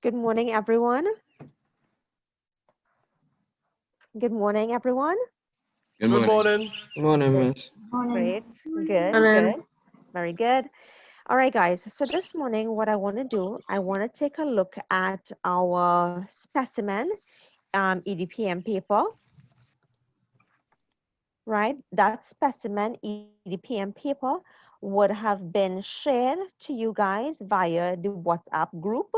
Good morning, everyone. Good morning, everyone. Good morning. Good morning, Great, Miss. great, good, Morning. good, very good. All right, guys. So this morning, what I want to do, I want to take a look at our specimen EDPM paper, right? That specimen EDPM paper would have been shared to you guys via the WhatsApp group.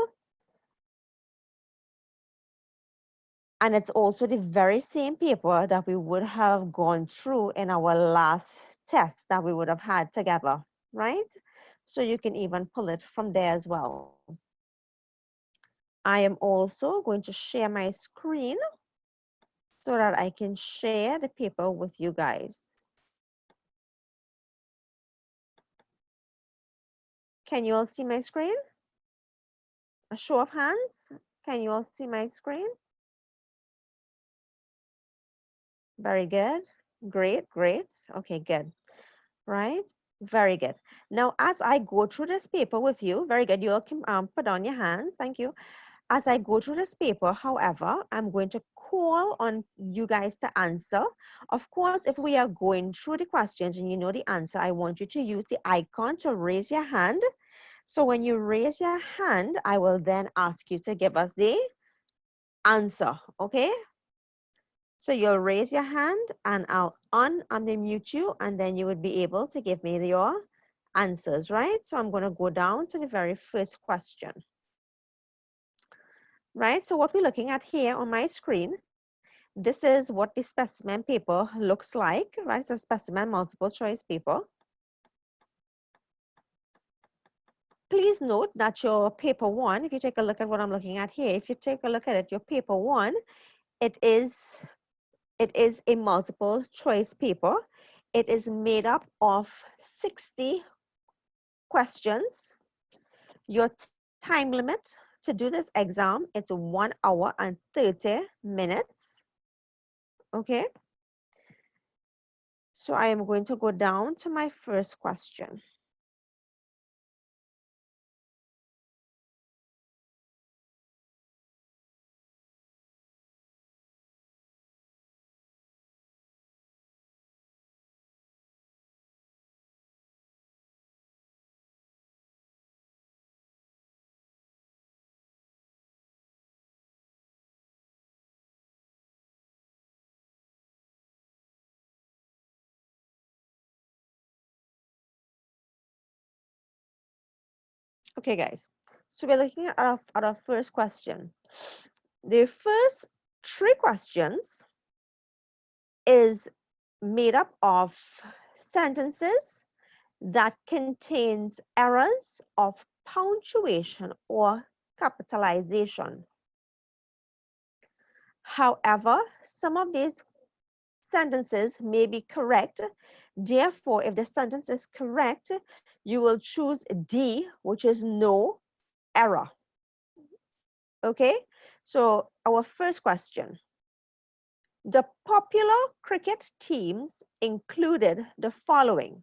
And it's also the very same paper that we would have gone through in our last test that we would have had together, right? So you can even pull it from there as well. I am also going to share my screen so that I can share the paper with you guys. Can you all see my screen? A show of hands. Can you all see my screen? Very good. Great, great. Okay, good. Right? Very good. Now, as I go through this paper with you, very good. You all can put on your hands. Thank you. As I go through this paper, however, I'm going to call on you guys to answer. Of course, if we are going through the questions and you know the answer, I want you to use the icon to raise your hand. So when you raise your hand, I will then ask you to give us the answer, okay? So you'll raise your hand and I'll unmute you and then you would be able to give me your answers, right? So I'm going to go down to the very first question. Right, so what we're looking at here on my screen, this is what the specimen paper looks like, right? It's a specimen multiple choice paper. Please note that your paper one, if you take a look at what I'm looking at here, if you take a look at it, your paper one, it is a multiple choice paper. It is made up of 60 questions. Your time limit to do this exam, it's 1 hour and 30 minutes. Okay. So I am going to go down to my first question. Okay, guys. So we're looking at our first question. The first 3 questions is made up of sentences that contains errors of punctuation or capitalization. However, some of these sentences may be correct. Therefore, if the sentence is correct, you will choose D, which is no error. Okay, so our first question. The popular cricket teams included the following: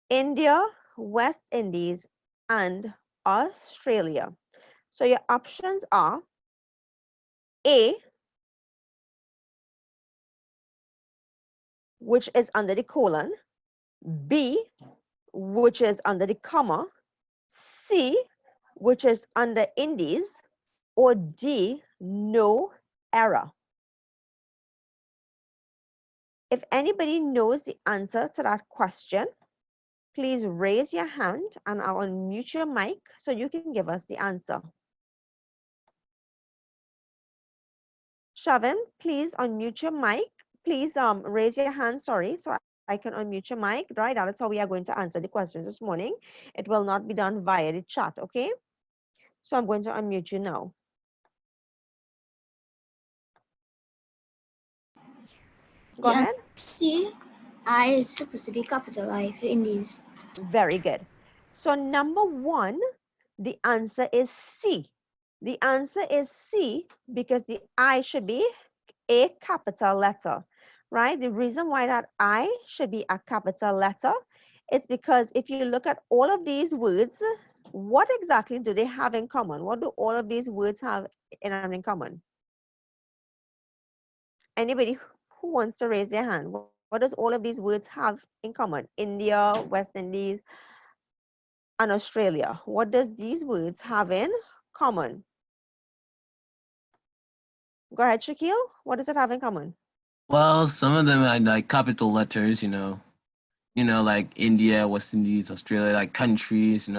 India, West Indies, and Australia. So your options are A, which is under the colon, B, which is under the comma, C, which is under Indies, or D, no error. If anybody knows the answer to that question, please raise your hand and I'll unmute your mic so you can give us the answer. Shavin, please unmute your mic. Please raise your hand, sorry, so I can unmute your mic, right? That's how we are going to answer the questions this morning. It will not be done via the chat, okay? So I'm going to unmute you now. Go ahead. C, I is supposed to be capital I for Indies. Very good. So number 1, the answer is C. The answer is C because the I should be a capital letter, right? The reason why that I should be a capital letter is because if you look at all of these words, what exactly do they have in common? What do all of these words have in common? Anybody who wants to raise their hand? What does all of these words have in common? India, West Indies, and Australia. What does these words have in common? Go ahead, Shakeel. What does it have in common? Well, some of them are like capital letters, like India, West Indies, Australia, like countries.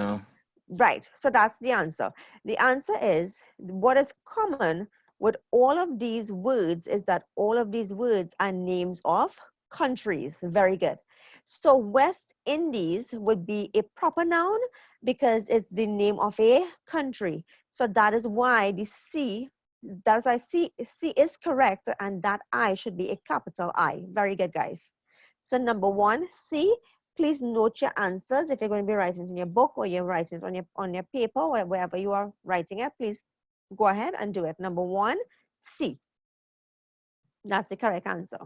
Right, so that's the answer. The answer is what is common with all of these words is that all of these words are names of countries. Very good. So West Indies would be a proper noun because it's the name of a country. So that is why the C, that's why C is correct, and that I should be a capital I. Very good, guys. So number one, C. Please note your answers. If you're going to be writing it in your book or you're writing it on your paper or wherever you are writing it, please go ahead and do it. Number one, C. That's the correct answer.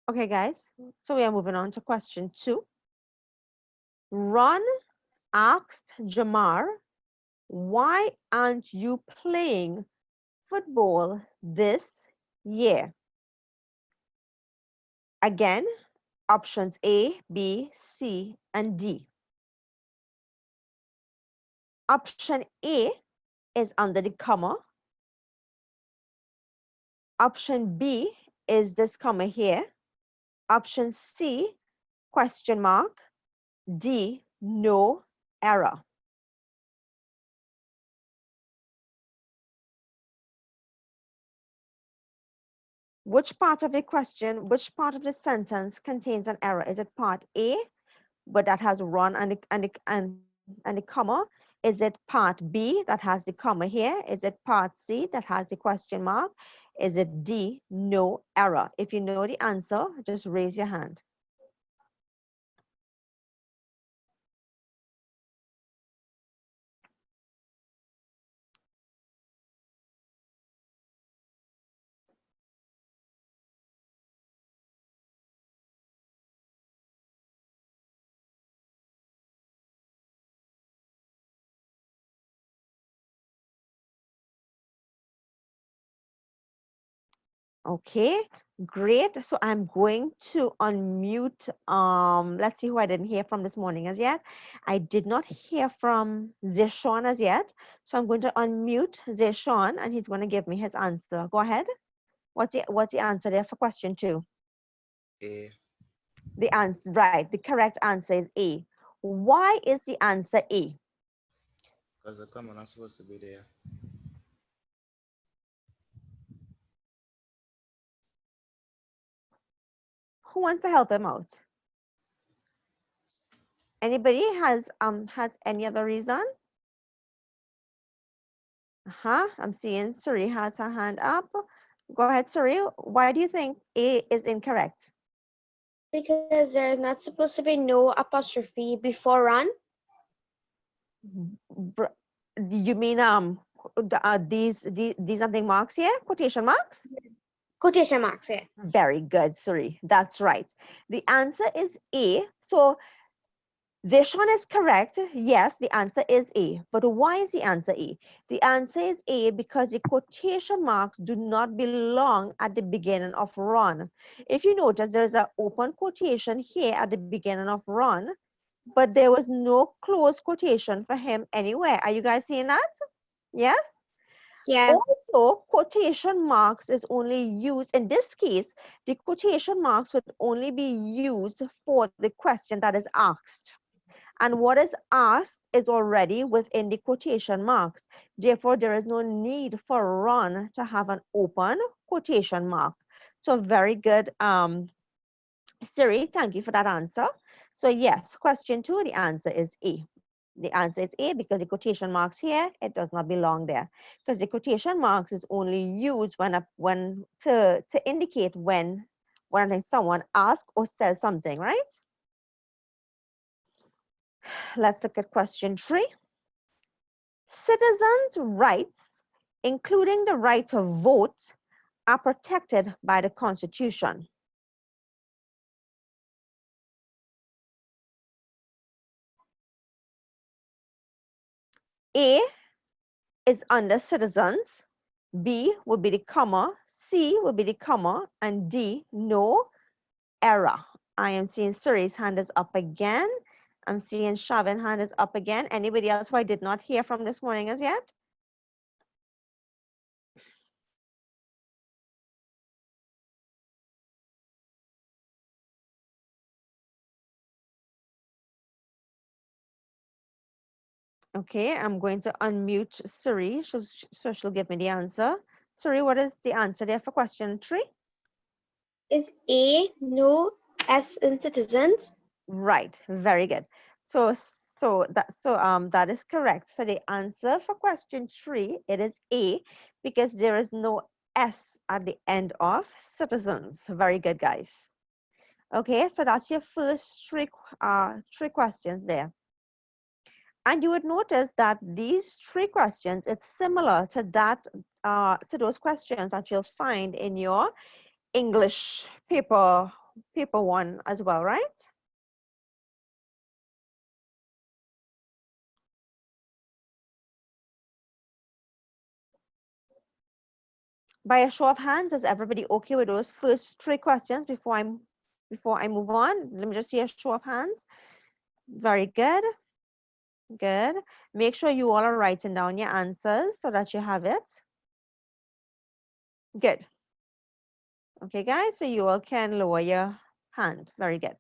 Okay, guys. So we are moving on to question 2. Ron asked Jamar, why aren't you playing football this year? Again, options A, B, C, and D. Option A is under the comma. Option B is this comma here. Option C, question mark. D, no error. Which part of the question, which part of the sentence contains an error? Is it part A, but that has run and the comma? Is it part B that has the comma here? Is it part C that has the question mark? Is it D, no error? If you know the answer, just raise your hand. Okay, great. So I'm going to unmute, let's see who I didn't hear from this morning as yet. I did not hear from Zeshawn as yet. So I'm going to unmute Zeshawn and he's going to give me his answer. Go ahead. What's the answer there for question 2? A. The answer, right, the correct answer is A. Why is the answer A? Because the comma not supposed to be there. Who wants to help him out? Anybody has any other reason? I'm seeing Suri has her hand up. Go ahead, Suri. Why do you think A is incorrect? Because there's not supposed to be no apostrophe before run. You mean these something marks here? Quotation marks? Quotation marks here. Very good, Suri. That's right. The answer is A. So Zeshan is correct. Yes, the answer is A. But why is the answer A? The answer is A because the quotation marks do not belong at the beginning of run. If you notice, there's an open quotation here at the beginning of run, but there was no closed quotation for him anywhere. Are you guys seeing that? Yes? Yeah. Also, quotation marks is only used, in this case, the quotation marks would only be used for the question that is asked. And what is asked is already within the quotation marks. Therefore, there is no need for run to have an open quotation mark. So very good, Siri, thank you for that answer. So yes, question 2, the answer is A. The answer is A because the quotation marks here, it does not belong there. Because the quotation marks is only used when to indicate when someone asks or says something, right? Let's look at question 3. Citizens' rights, including the right to vote, are protected by the Constitution. A is under citizens, B would be the comma, C would be the comma, and D, no error. I am seeing Suri's hand is up again. I'm seeing Shavin's hand is up again. Anybody else who I did not hear from this morning as yet? Okay, I'm going to unmute Suri so she'll give me the answer. Suri, what is the answer there for question 3? Is A, no, S in citizens? Right, very good. That is correct. So the answer for question 3, it is A, because there is no S at the end of citizens. Very good, guys. Okay, so that's your first three questions there. And you would notice that these 3 questions, it's similar to those questions that you'll find in your English paper 1 as well, right? By a show of hands, is everybody okay with those first 3 questions before I move on? Let me just see a show of hands. Very good. Good. Make sure you all are writing down your answers so that you have it. Good. Okay, guys, so you all can lower your hand. Very good.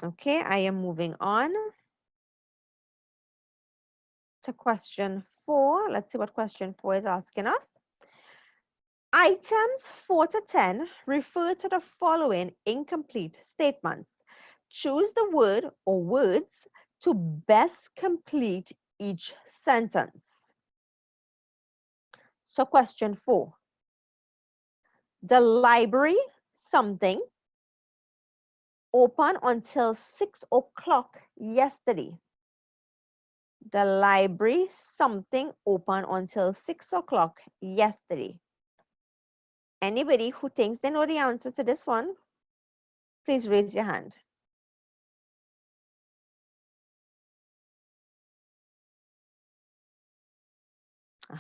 Okay, I am moving on to question 4. Let's see what question 4 is asking us. Items 4 to 10 refer to the following incomplete statements. Choose the word or words to best complete each sentence. So question 4. The library something open until 6 o'clock yesterday. The library something open until 6 o'clock yesterday. Anybody who thinks they know the answer to this one, please raise your hand.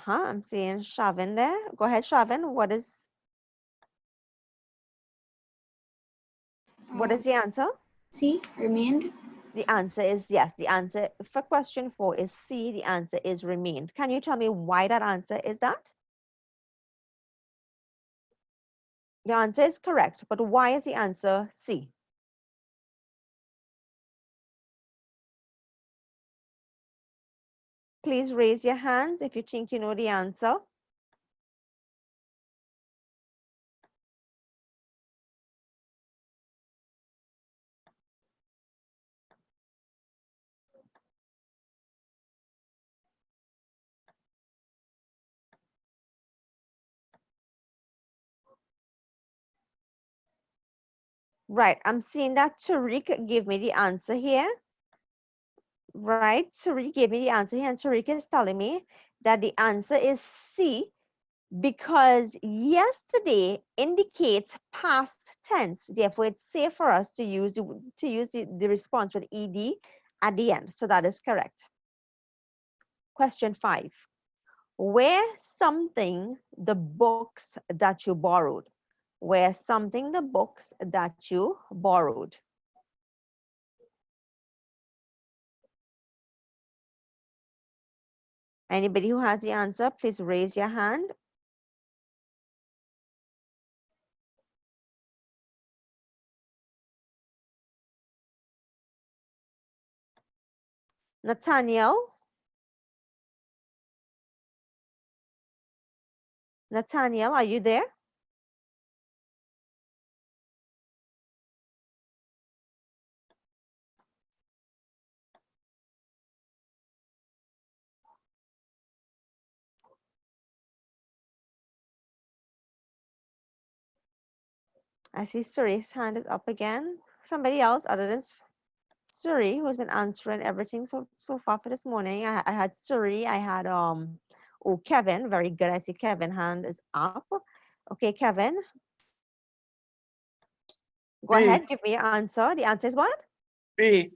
I'm seeing Shavin there. Go ahead, Shavin. What is the answer? C, remained. The answer is yes. The answer for question 4 is C. The answer is remained. Can you tell me why that answer is that? The answer is correct, but why is the answer C? Please raise your hands if you think you know the answer. Right, I'm seeing that Tariq gave me the answer here. Right, Tariq gave me the answer here, and Tariq is telling me that the answer is C, because yesterday indicates past tense. Therefore, it's safe for us to use the response with ed at the end. So that is correct. Question 5. Where something the books that you borrowed? Where something the books that you borrowed? Anybody who has the answer, please raise your hand Nathaniel? Nathaniel, are you there? I see Suri's hand is up again. Somebody else other than Suri who's been answering everything so far for this morning. I had Suri, I had oh Kevin, very good. I see Kevin hand is up. Okay, Kevin, go B. ahead, give me your answer. The answer is what? B.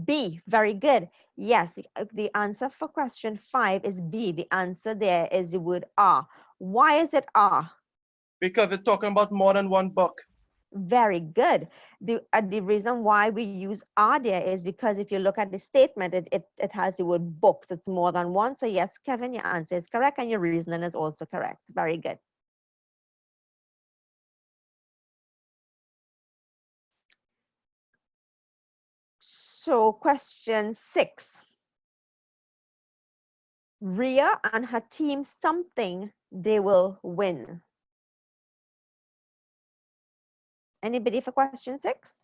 B, very good. Yes, the answer for question 5 is B. The answer there is the word are. Why is it are? Because it's talking about more than one book. Very good. The reason why we use are there is because if you look at the statement, it has the word books. It's more than one. So yes, Kevin, your answer is correct and your reasoning is also correct. Very good. So question 6. Ria and her team something they will win. Anybody for question 6?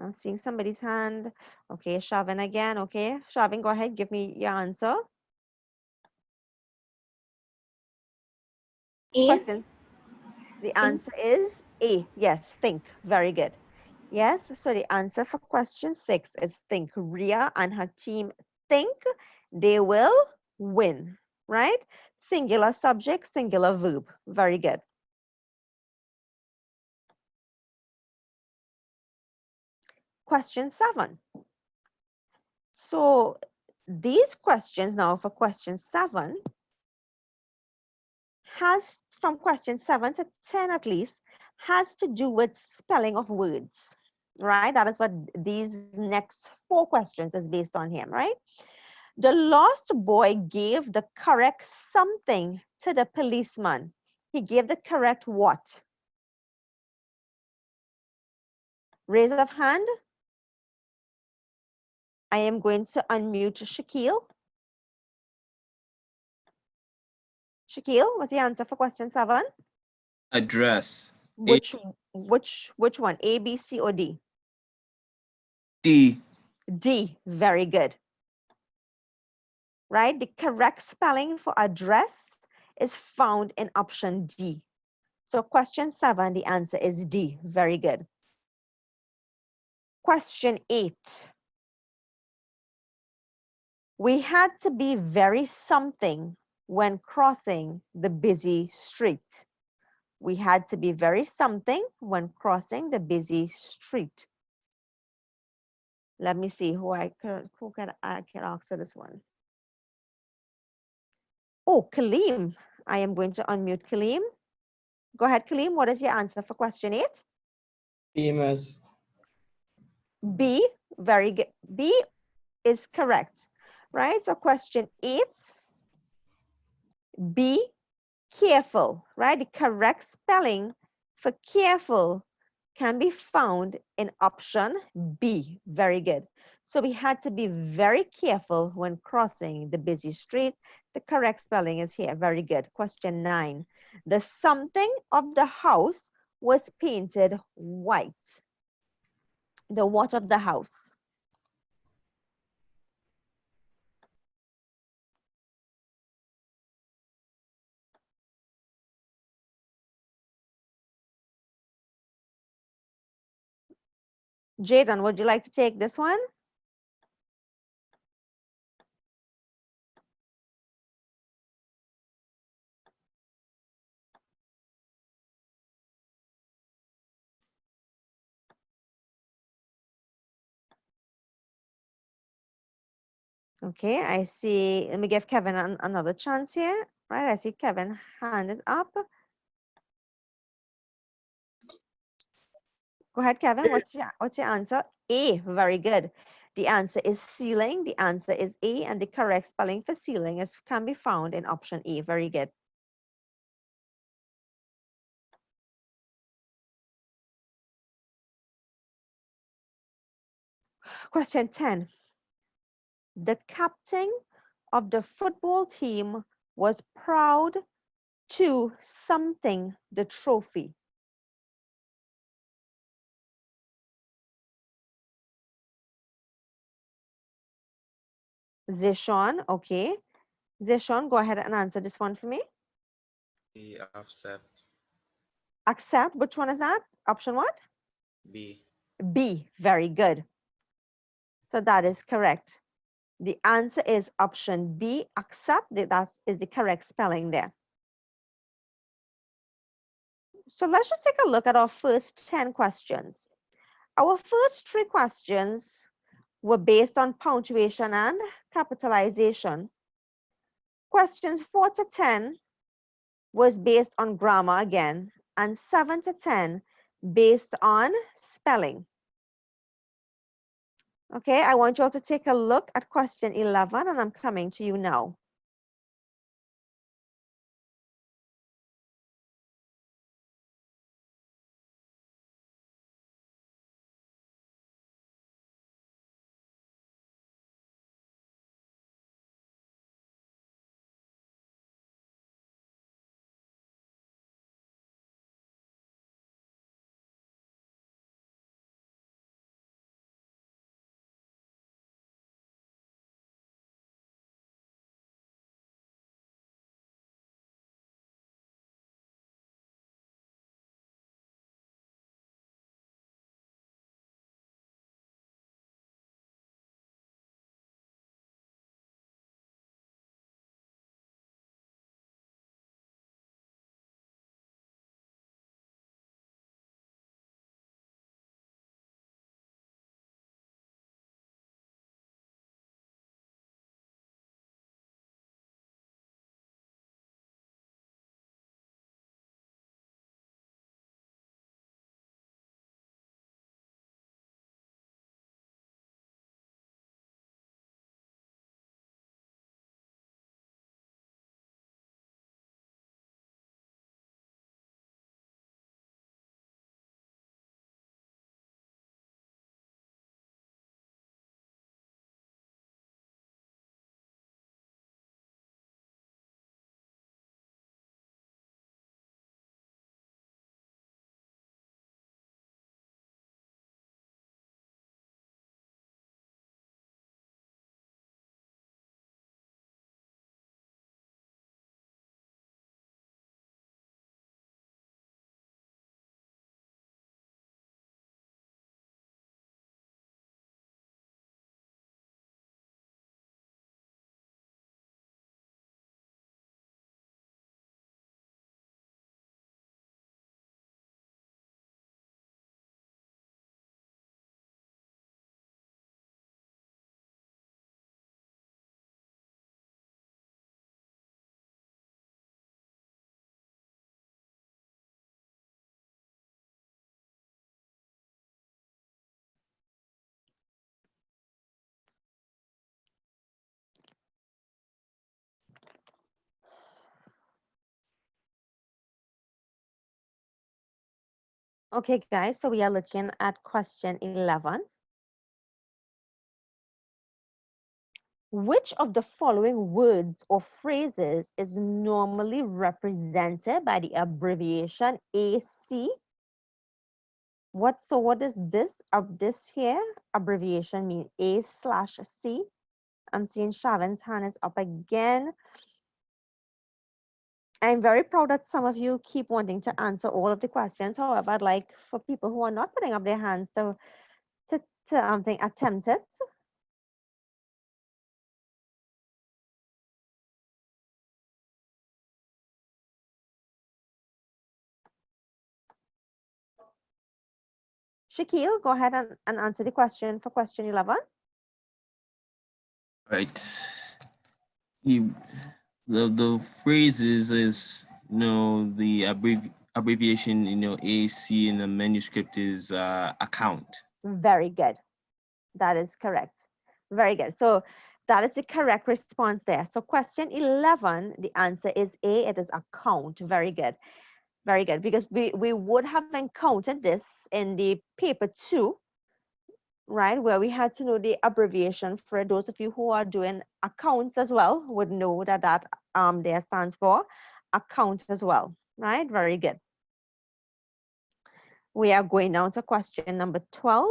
I'm seeing somebody's hand. Okay, Shavin again. Okay, Shavin, go ahead, give me your answer. A. Questions. The answer is A. Yes, think. Very good. Yes, so the answer for question 6 is think. Ria and her team think they will win, right? Singular subject, singular verb. Very good. Question 7. So these questions now for question 7 has from question 7 to 10 at least has to do with spelling of words, right? That is what these next 4 questions is based on here, right? The lost boy gave the correct something to the policeman. He gave the correct what? Raise of hand. I am going to unmute Shakeel. Shakeel, what's the answer for question 7? Address. Which one? A, B, C, or D? D. D. Very good. Right? The correct spelling for address is found in option D. So question 7, the answer is D. Very good. Question 8. We had to be very something when crossing the busy street. We had to be very something when crossing the busy street. Let me see who I can answer this one. Oh, Kaleem. I am going to unmute Kaleem. Go ahead, Kaleem. What is your answer for question 8? PMS. B. Very good. B is correct, right? So question 8, B, careful, right? The correct spelling for careful can be found in option B. Very good. So we had to be very careful when crossing the busy street. The correct spelling is here. Very good. Question 9. The something of the house was painted white. The what of the house? Jaden, would you like to take this one? Okay, I see. Let me give Kevin another chance here. Right, I see Kevin hand is up. Go ahead, Kevin. What's your answer? A. Very good. The answer is ceiling. The answer is A, and the correct spelling for ceiling can be found in option A. Very good. Question 10. The captain of the football team was proud to something the trophy. Zishon, okay. Zishon, go ahead and answer this one for me. B. Accept. Accept, which one is that? Option what? B. B, very good. So that is correct. The answer is option B, accept. That is the correct spelling there. So let's just take a look at our first 10 questions. Our first 3 questions were based on punctuation and capitalization. Questions 4 to 10 was based on grammar again, and 7 to 10 based on spelling. Okay, I want you all to take a look at question 11, and I'm coming to you now. Okay, guys, so we are looking at question 11. Which of the following words or phrases is normally represented by the abbreviation AC? What is this of this here abbreviation mean? A/C? I'm seeing Shavan's hand is up again. I'm very proud that some of you keep wanting to answer all of the questions. However, I'd like for people who are not putting up their hands to attempt it. Shakeel, go ahead and answer the question for question 11. Right. The phrases is, the abbreviation, AC in the manuscript is account. Very good. That is correct. Very good. So that is the correct response there. So question 11, the answer is A, it is account. Very good. Very good. Because we would have encountered this in the paper 2, right? Where we had to know the abbreviation. For those of you who are doing accounts as well would know that there stands for account as well, right? Very good. We are going down to question number 12.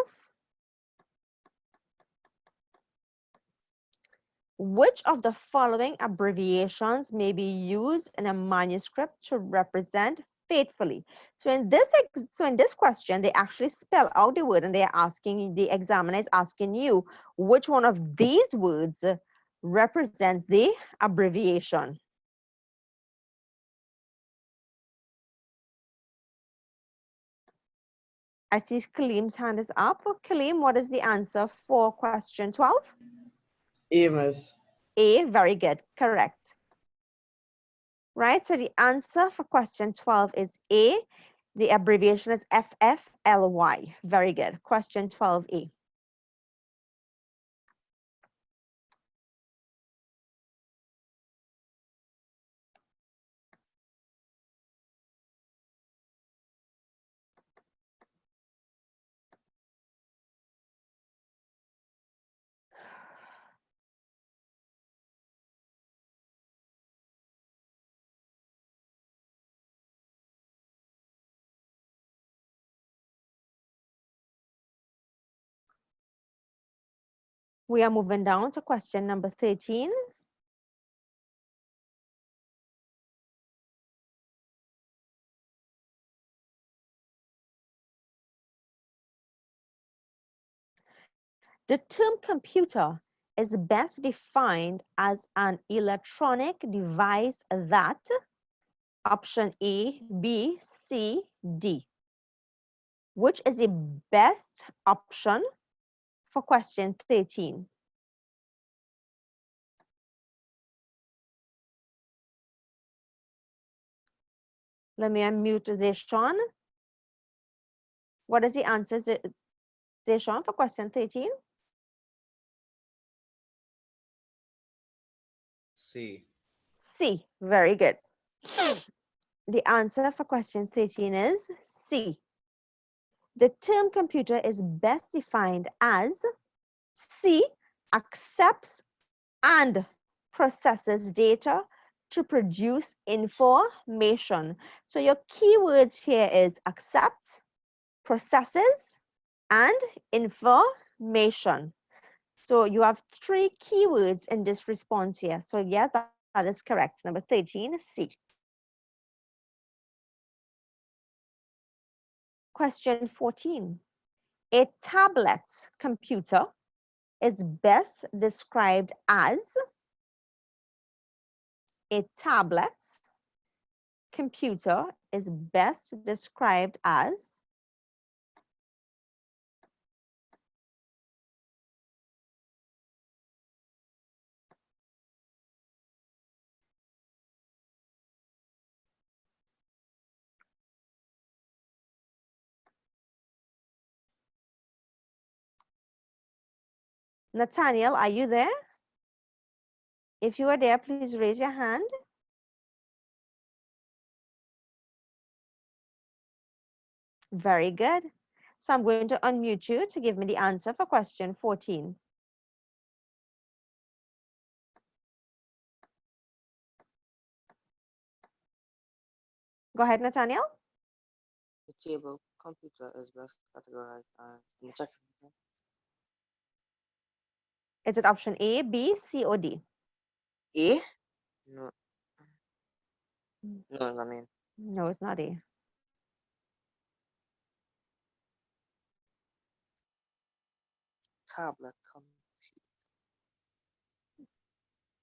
Which of the following abbreviations may be used in a manuscript to represent faithfully? So in this question, they actually spell out the word and they are asking, the examiner is asking you, which one of these words represents the abbreviation? I see Kaleem's hand is up. Kaleem, what is the answer for question 12? A, miss. A, very good, correct. Right, so the answer for question 12 is A. The abbreviation is FFLY. Very good. Question 12A. We are moving down to question number 13. The term computer is best defined as an electronic device that, option A, B, C, D. Which is the best option for question 13? Let me unmute Zeshan. What is the answer, Zeshan, for question 13? C. C. Very good. The answer for question 13 is C. The term computer is best defined as C. Accepts and processes data to produce information. So your keywords here is accept, processes, and information. So you have 3 keywords in this response here. So yes, that is correct. Number 13 is C. Question 14. A tablet computer is best described as a tablet computer is best described as Nathaniel, are you there? If you are there, please raise your hand. Very good. So I'm going to unmute you to give me the answer for question 14. Go ahead, Nathaniel. The table computer is best categorized as check. Is it option A, B, C, or D? A? No. No, I mean No, it's not A. tablet computer.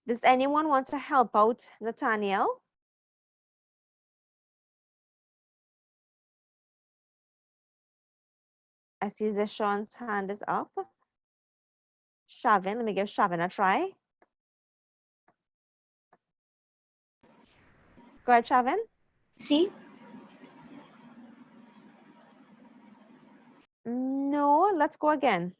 Does anyone want to help out Nathaniel? I see that Sean's hand is up. Shavin, let me give Shavin a try. Go ahead, Shavin. C. No, let's go again.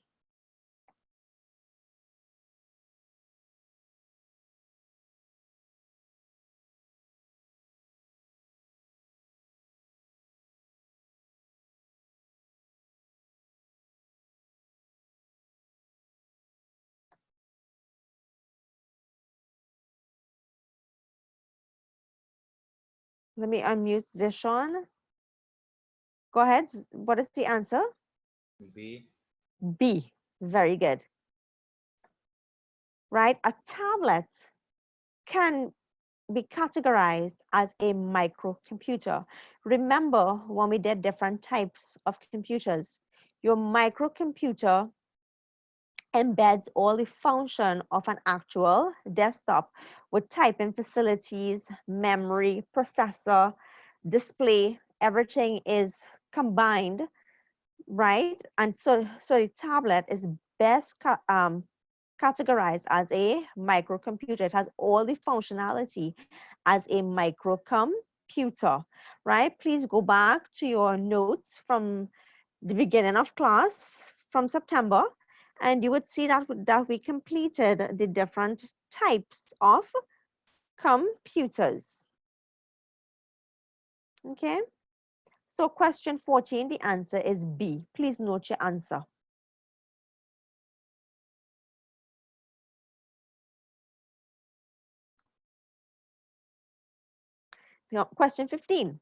Let me unmute Zishon. Go ahead. What is the answer? B. B. Very good. Right? A tablet can be categorized as a microcomputer. Remember when we did different types of computers, your microcomputer embeds all the function of an actual desktop with typing facilities, memory, processor, display, everything is combined, right? And so the tablet is best categorized as a microcomputer. It has all the functionality as a microcomputer, right? Please go back to your notes from the beginning of class from September, and you would see that we completed the different types of computers. Okay, so question 14, the answer is B. Please note your answer. Now, question 15.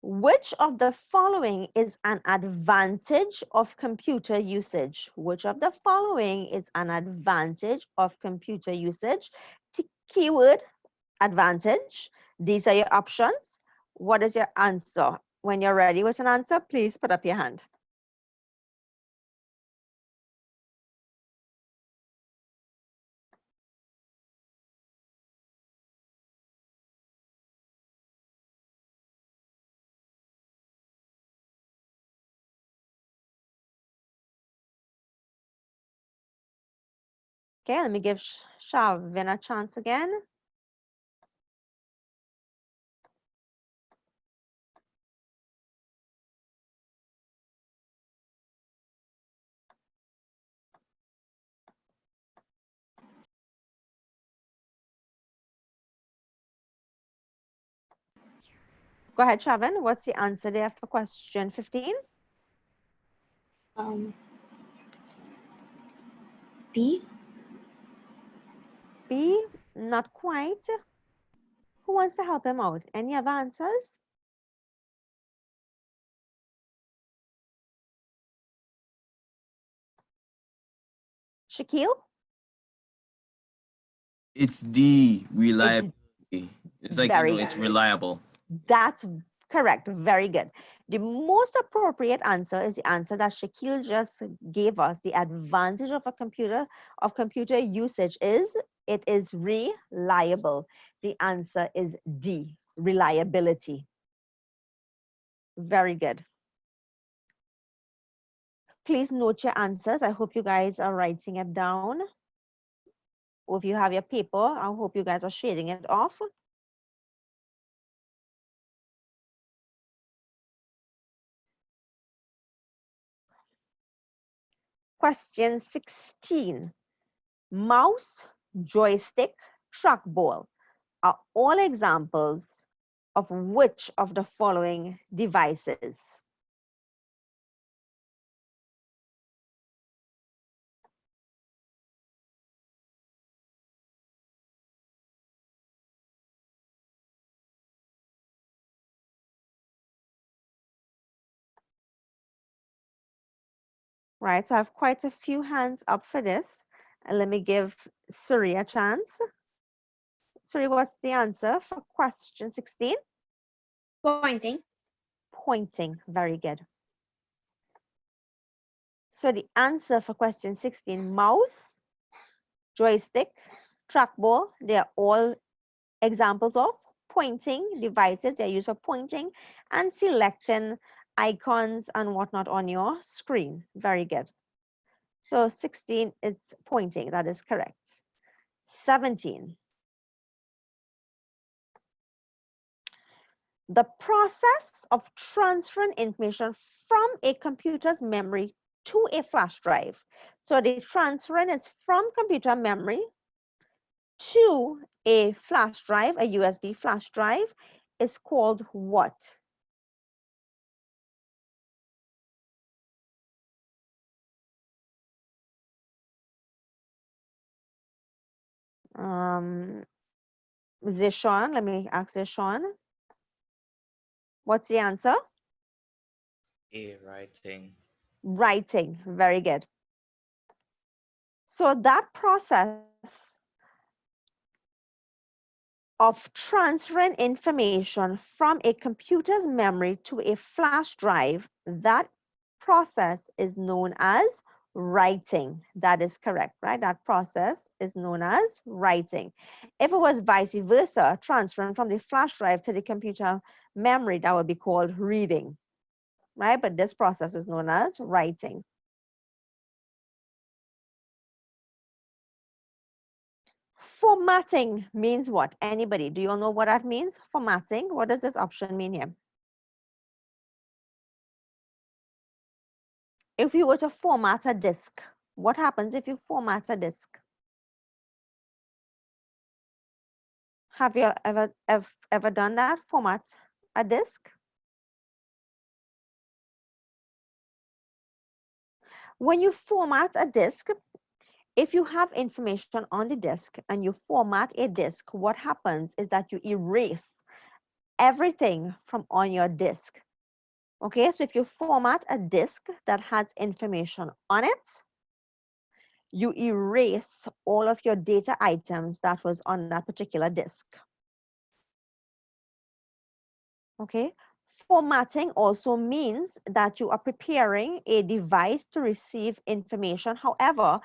Which of the following is an advantage of computer usage? Which of the following is an advantage of computer usage? Keyword advantage. These are your options. What is your answer? When you're ready with an answer, please put up your hand. Okay, let me give Shavin a chance again. Go ahead, Shavin. What's the answer there for question 15? B. B, not quite. Who wants to help him out? Any other answers? Shakeel? It's D, reliability. It's It's like, very it's reliable. That's correct. Very good. The most appropriate answer is the answer that Shakeel just gave us. The advantage of computer usage is it is reliable. The answer is D, reliability. Very good. Please note your answers. I hope you guys are writing it down. Or if you have your paper, I hope you guys are shading it off. Question 16. Mouse, joystick, trackball are all examples of which of the following devices? Right, so I have quite a few hands up for this. And let me give Suri a chance. Suri, what's the answer for question 16? Pointing. Pointing, very good. So the answer for question 16, mouse, joystick, trackball, they are all examples of pointing devices. They're used for pointing and selecting icons and whatnot on your screen. Very good. So 16, it's pointing. That is correct. 17. The process of transferring information from a computer's memory to a flash drive. So the transferring is from computer memory to a flash drive, a USB flash drive, is called what? Zishan, let me ask Zishan. What's the answer? A. Writing. Writing. Very good. So that process of transferring information from a computer's memory to a flash drive, that process is known as writing. That is correct, right? That process is known as writing. If it was vice versa, transferring from the flash drive to the computer memory, that would be called reading, right? But this process is known as writing. Formatting means what? Anybody? Do you all know what that means? Formatting. What does this option mean here? If you were to format a disk, what happens if you format a disk? Have you ever done that? Format a disk? When you format a disk, if you have information on the disk and you format a disk, what happens is that you erase everything from on your disk. Okay, so if you format a disk that has information on it, you erase all of your data items that was on that particular disk. Okay, formatting also means that you are preparing a device to receive information. However,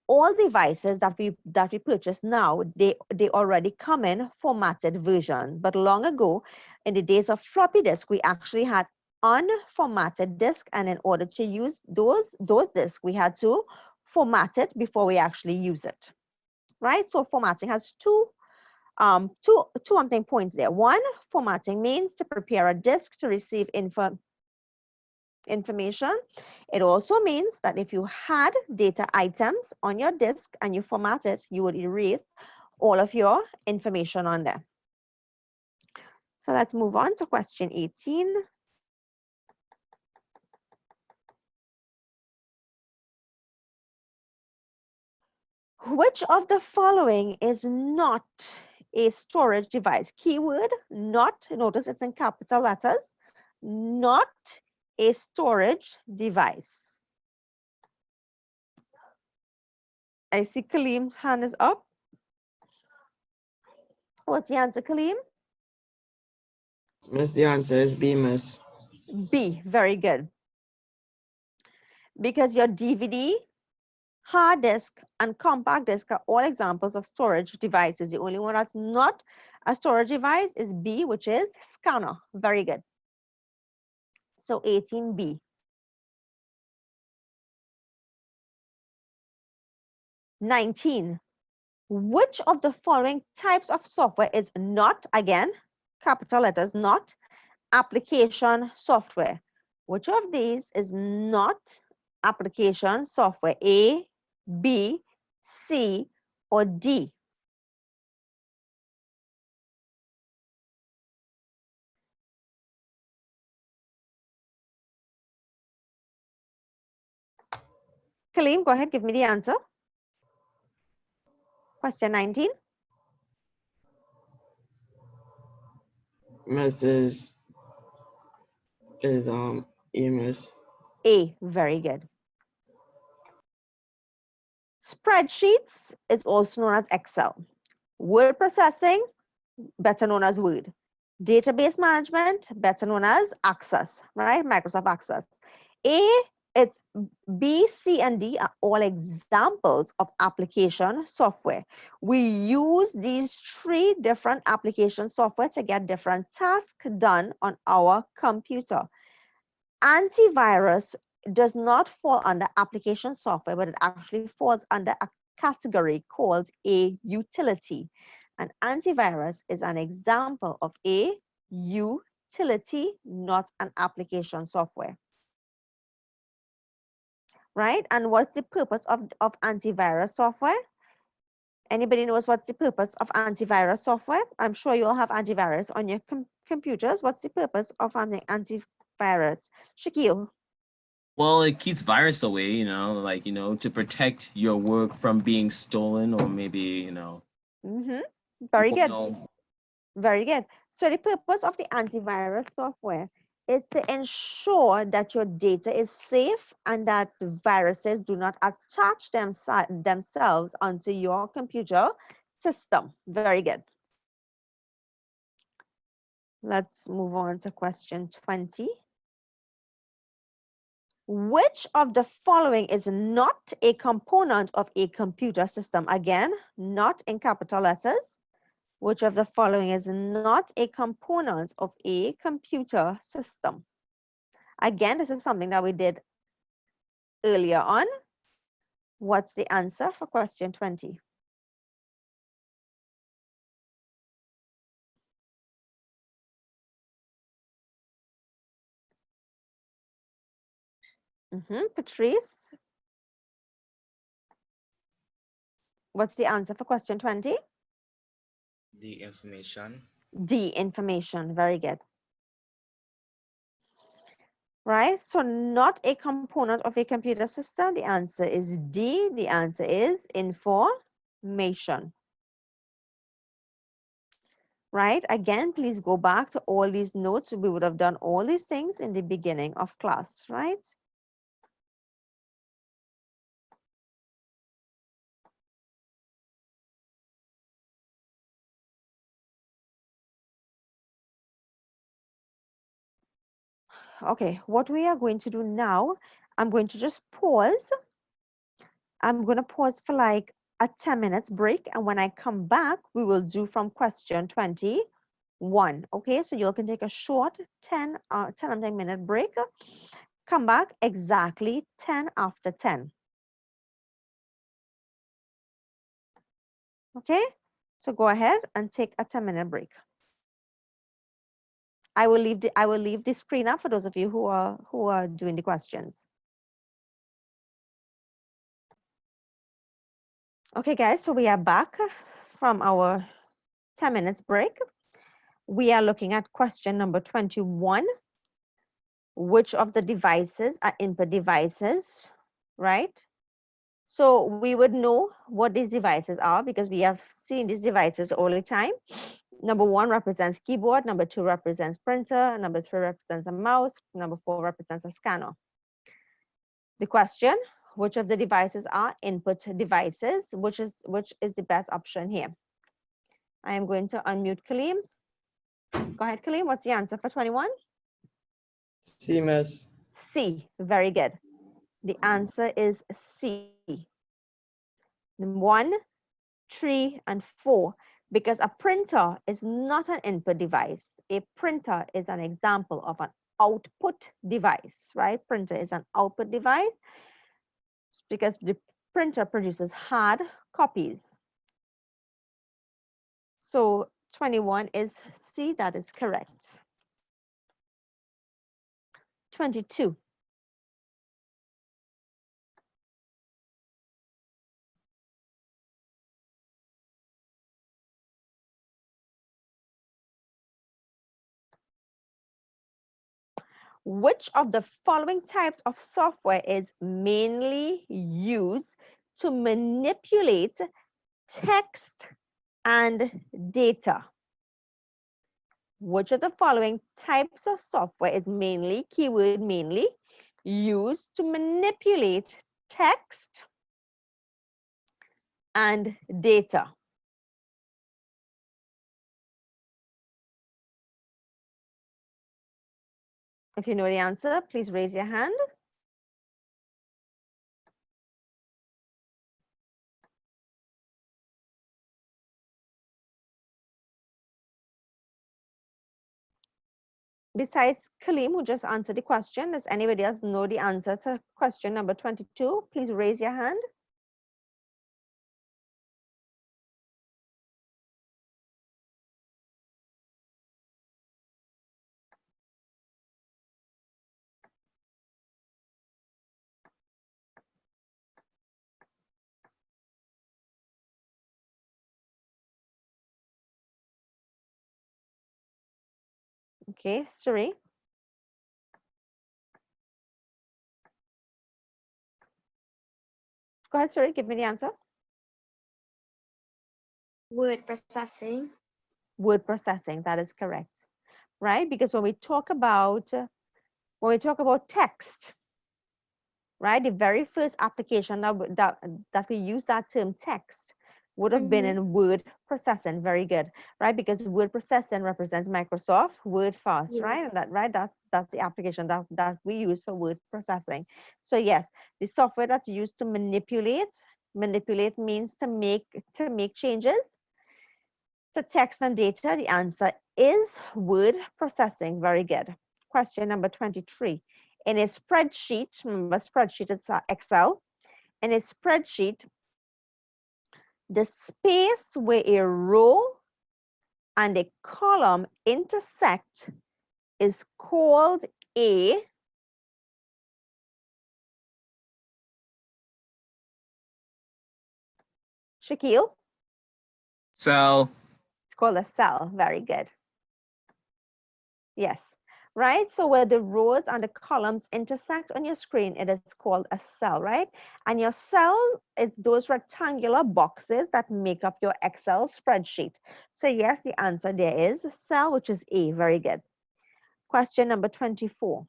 all devices that we purchase now, they already come in formatted versions. But long ago, in the days of floppy disk, we actually had unformatted disk, and in order to use those disks, we had to format it before we actually use it, right? So formatting has two points there. One, formatting means to prepare a disk to receive information. It also means that if you had data items on your disk and you format it, you would erase all of your information on there. So let's move on to question 18. Which of the following is not a storage device? Keyword not, notice it's in capital letters, not a storage device. I see Kaleem's hand is up. What's the answer, Kaleem? Miss, the answer is B, miss. B, very good. Because your DVD, hard disk, and compact disk are all examples of storage devices. The only one that's not a storage device is B, which is scanner. Very good. So 18B. 19. Which of the following types of software is not, again, capital letters, not application software? Which of these is not application software? A, B, C, or D? Kaleem, go ahead, give me the answer. Question 19. Miss is E, miss. A, very good. Spreadsheets is also known as Excel. Word processing, better known as Word. Database management, better known as Access, right? Microsoft Access. A, it's B, C, and D are all examples of application software. We use these three different application software to get different tasks done on our computer. Antivirus does not fall under application software, but it actually falls under a category called a utility. An antivirus is an example of a utility, not an application software. Right? And what's the purpose of antivirus software? Anybody knows what's the purpose of antivirus software? I'm sure you all have antivirus on your computers. What's the purpose of antivirus? Shakeel. Well, it keeps virus away, like, to protect your work from being stolen or maybe, Very good. Well, Very good. So the purpose of the antivirus software is to ensure that your data is safe and that viruses do not attach themselves onto your computer system. Very good. Let's move on to question 20. Which of the following is not a component of a computer system? Again, not in capital letters. Which of the following is not a component of a computer system? Again, this is something that we did earlier on. What's the answer for question 20? Patrice, what's the answer for question 20? The information. D, information. Very good. Right, so not a component of a computer system. The answer is D. The answer is information. Right, again, please go back to all these notes. We would have done all these things in the beginning of class, right? Okay, what we are going to do now, I'm going to just pause. I'm going to pause for like a 10 minutes break. And when I come back, we will do from question 21. Okay, so you can take a short 10 minute break. Come back exactly 10 after 10. Okay, so go ahead and take a 10-minute break. I will leave the screen up for those of you who are doing the questions. Okay, guys, so we are back from our 10 minutes break. We are looking at question number 21. Which of the devices are input devices, right? So we would know what these devices are because we have seen these devices all the time. Number 1 represents keyboard, number 2 represents printer, number 3 represents a mouse, number 4 represents a scanner. The question, which of the devices are input devices? Which is the best option here? I am going to unmute Kaleem. Go ahead, Kaleem. What's the answer for 21? C, miss. C. Very good. The answer is C. 1, 3, and 4. Because a printer is not an input device. A printer is an example of an output device, right? Printer is an output device because the printer produces hard copies. So 21 is C, that is correct. 22. Which of the following types of software is mainly used to manipulate text and data? Which of the following types of software is mainly, keyword mainly, used to manipulate text and data? If you know the answer, please raise your hand. Besides Kaleem, who just answered the question, does anybody else know the answer to question number 22? Please raise your hand. Okay, Suri. Go ahead, Suri, give me the answer. Word processing. Word processing, that is correct, right? Because when we talk about text, right, the very first application that we use that term text would have been in word processing. Very good, right? Because word processing represents Microsoft Word fast, right? And that's the application that we use for word processing. So yes, the software that's used to manipulate means to make changes to text and data. The answer is word processing. Very good. Question number 23. In a spreadsheet, remember spreadsheet is Excel. In a spreadsheet, the space where a row and a column intersect is called a Shakeel? Cell. It's called a cell. Very good. Yes, right? So where the rows and the columns intersect on your screen, it is called a cell, right? And your cell is those rectangular boxes that make up your Excel spreadsheet. So yes, the answer there is cell, which is A. Very good. Question number 24.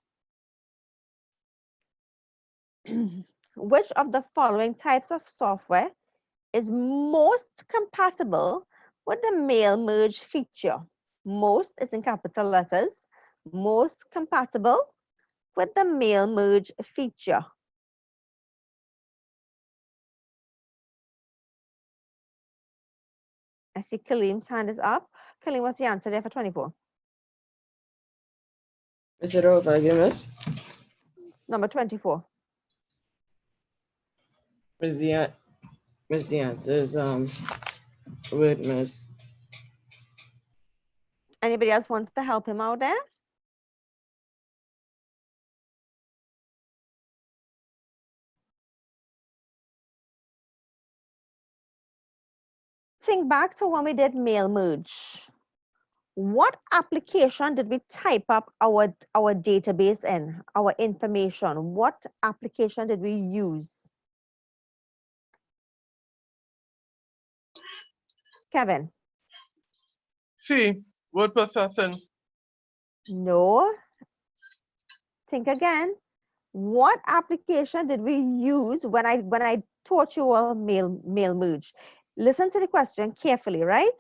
Which of the following types of software is most compatible with the mail merge feature? Most is in capital letters. Most compatible with the mail merge feature. I see Kalim's hand is up. Kalim, what's the answer there for 24? Is it over again, miss? Number 24. Miss, the answer is word, miss. Anybody else wants to help him out there? Think back to when we did mail merge. What application did we type up our database in, our information? What application did we use? Kevin? C, word processing. No. Think again. What application did we use when I taught you our mail merge? Listen to the question carefully, right?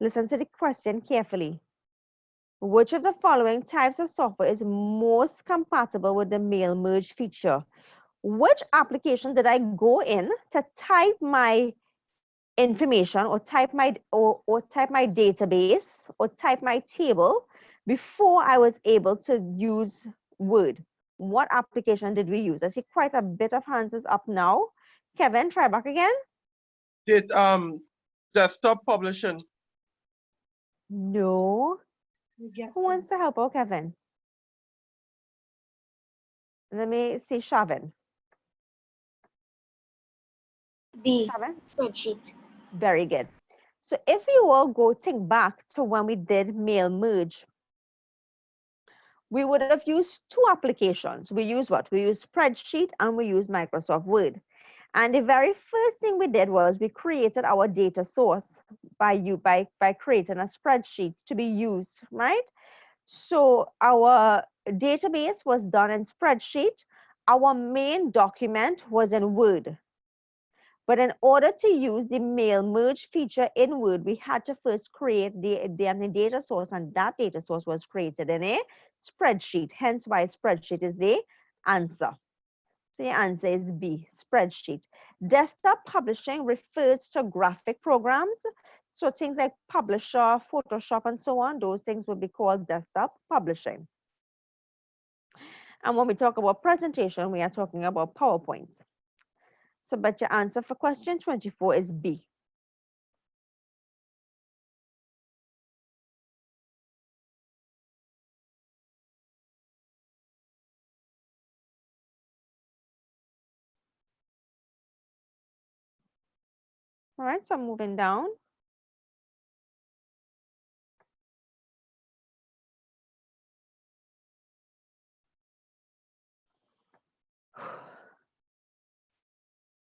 Listen to the question carefully. Which of the following types of software is most compatible with the mail merge feature? Which application did I go in to type my information or type my database or type my table before I was able to use Word? What application did we use? I see quite a bit of hands is up now. Kevin, try back again. Did desktop publishing. No. Who wants to help out, Kevin? Let me see, Shavin. B. Shavin? Spreadsheet. Very good. So if you all go think back to when we did mail merge, we would have used two applications. We use what? We use spreadsheet and we use Microsoft Word. And the very first thing we did was we created our data source by creating a spreadsheet to be used, right? So our database was done in spreadsheet. Our main document was in Word. But in order to use the mail merge feature in Word, we had to first create the data source, and that data source was created in a spreadsheet. Hence why spreadsheet is the answer. So your answer is B, spreadsheet. Desktop publishing refers to graphic programs. So things like Publisher, Photoshop, and so on, those things would be called desktop publishing. And when we talk about presentation, we are talking about PowerPoint. So, but your answer for question 24 is B. All right, so I'm moving down.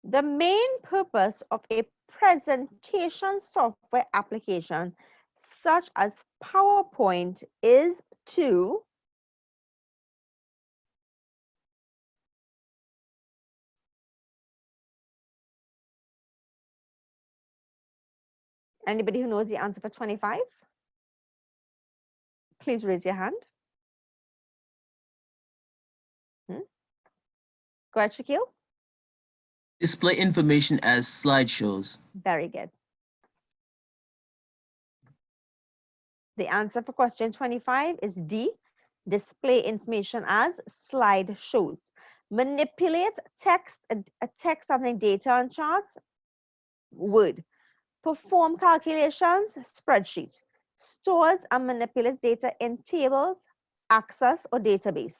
The main purpose of a presentation software application such as PowerPoint is to anybody who knows the answer for 25? Please raise your hand. Go ahead, Shakeel. Display information as slideshows. Very good. The answer for question 25 is D. Display information as slideshows. Manipulate text, text something, data on charts, Word. Perform calculations, spreadsheet. Stores and manipulates data in tables, Access, or database.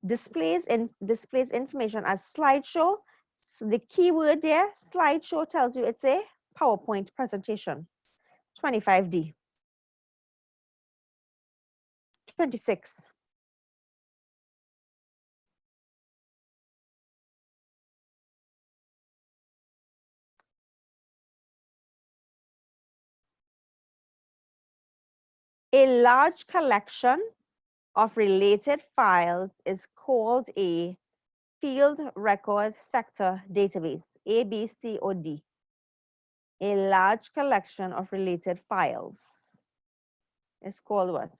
Displays information as slideshow. So the keyword there, slideshow, tells you it's a PowerPoint presentation. 25D. 26. A large collection of related files is called a field record sector database, A, B, C, or D. A large collection of related files is called what?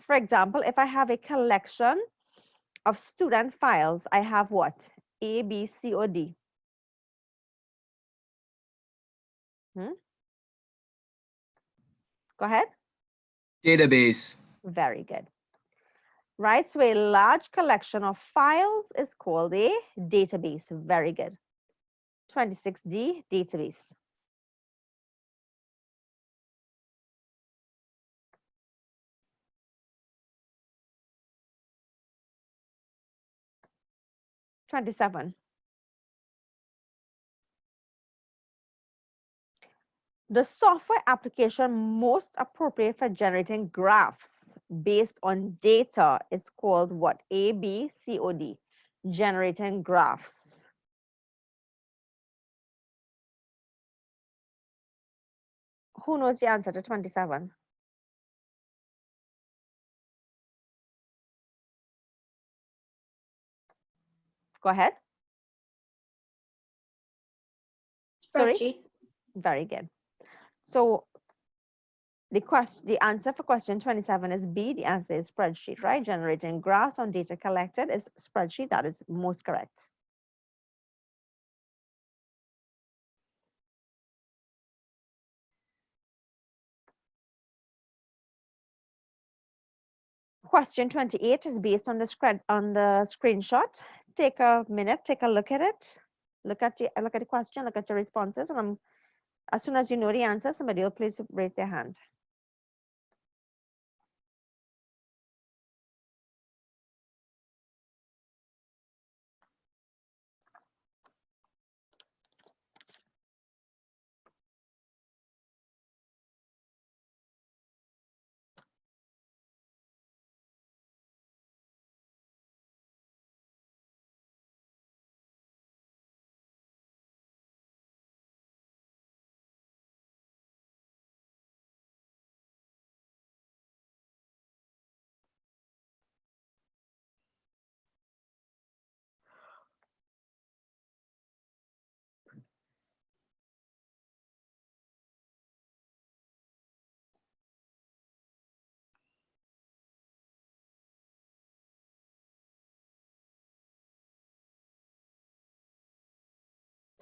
For example, if I have a collection of student files, I have what? A, B, C, or D? Go ahead. Database. Very good. Right, so a large collection of files is called a database. Very good. 26D, database. '27. The software application most appropriate for generating graphs based on data is called what? A, B, C, or D? Generating graphs. Who knows the answer to 27? Go ahead. Sorry? Spreadsheet. Very good. So the answer for question 27 is B. The answer is spreadsheet, right? Generating graphs on data collected is spreadsheet. That is most correct. Question 28 is based on the screenshot. Take a minute, take a look at it. Look at the question, look at your responses, and as soon as you know the answer, somebody will please raise their hand.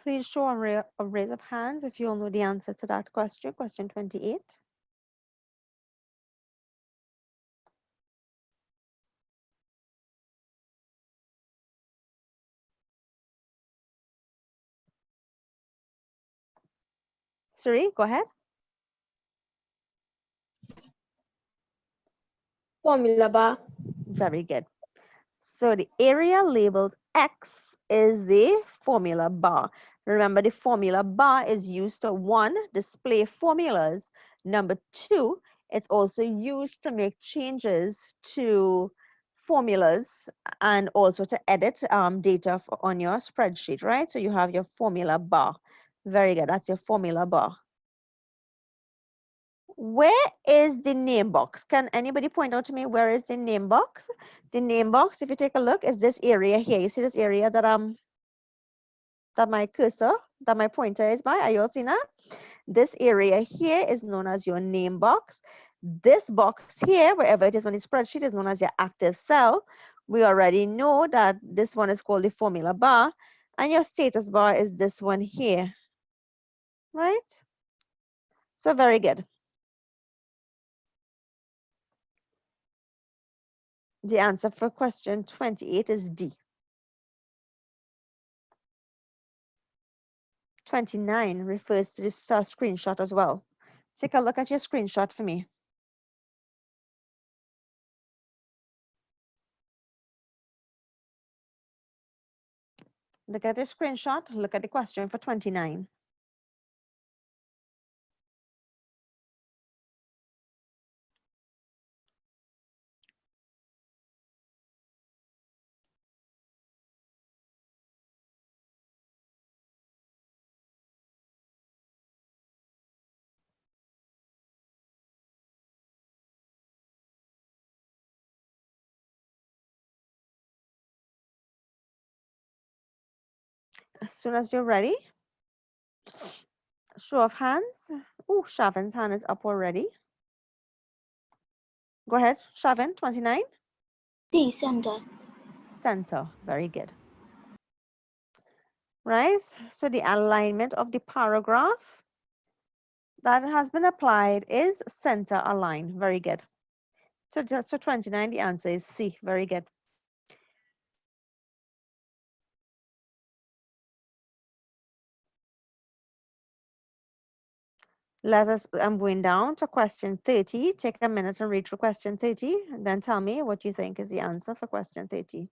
Please show a raise of hands if you all know the answer to that question, question 28. Siri, go ahead. Formula bar. Very good. So the area labeled X is the formula bar. Remember, the formula bar is used to, one, display formulas. Number two, it's also used to make changes to formulas and also to edit data on your spreadsheet, right? So you have your formula bar. Very good. That's your formula bar. Where is the name box? Can anybody point out to me where is the name box? The name box, if you take a look, is this area here. You see this area that my cursor, that my pointer is by? Are you all seeing that? This area here is known as your name box. This box here, wherever it is on the spreadsheet, is known as your active cell. We already know that this one is called the formula bar, and your status bar is this one here, right? So very good. The answer for question 28 is D. 29 refers to this screenshot as well. Take a look at your screenshot for me. Look at the screenshot, look at the question for 29. As soon as you're ready, show of hands. Oh, Shavin's hand is up already. Go ahead, Shavin, 29. C. Center. Center, very good. Right, so the alignment of the paragraph that has been applied is center align, very good. So 29, the answer is C, very good. I'm going down to question 30. Take a minute and read through question 30, and then tell me what you think is the answer for question 30.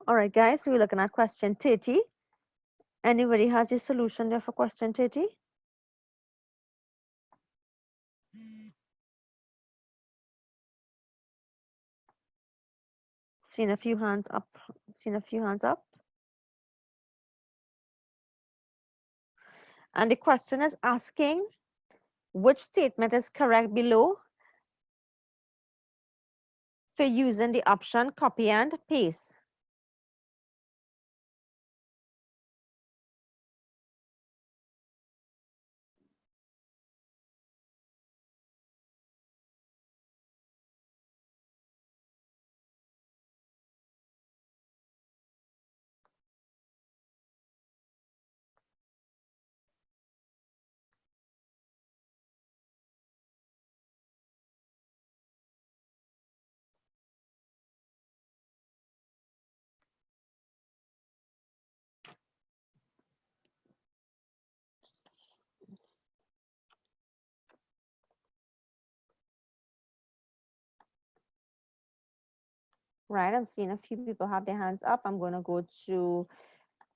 All right, guys, so we're looking at question 30. Anybody has a solution there for question 30? Seen a few hands up. Seen a few hands up. And the question is asking which statement is correct below for using the option copy and paste. Right, I'm seeing a few people have their hands up. I'm going to go to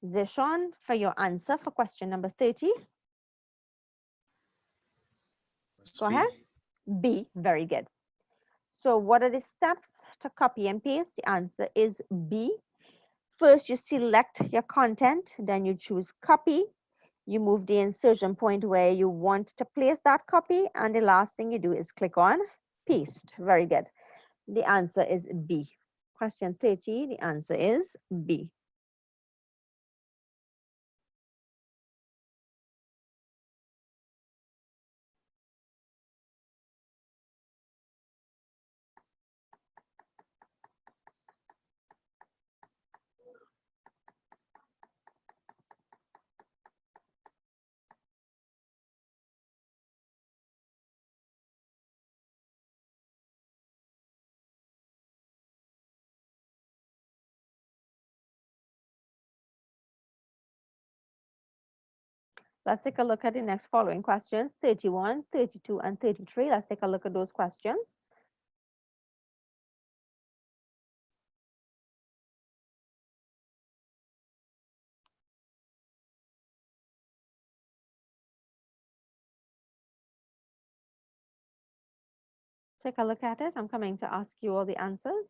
Zishon for your answer for question number 30. Go ahead. B, very good. So what are the steps to copy and paste? The answer is B. First, you select your content, then you choose copy. You move the insertion point where you want to place that copy, and the last thing you do is click on paste. Very good. The answer is B. Question 30, the answer is B. Let's take a look at the next following questions, 31, 32, and 33. Let's take a look at those questions. Take a look at it. I'm coming to ask you all the answers.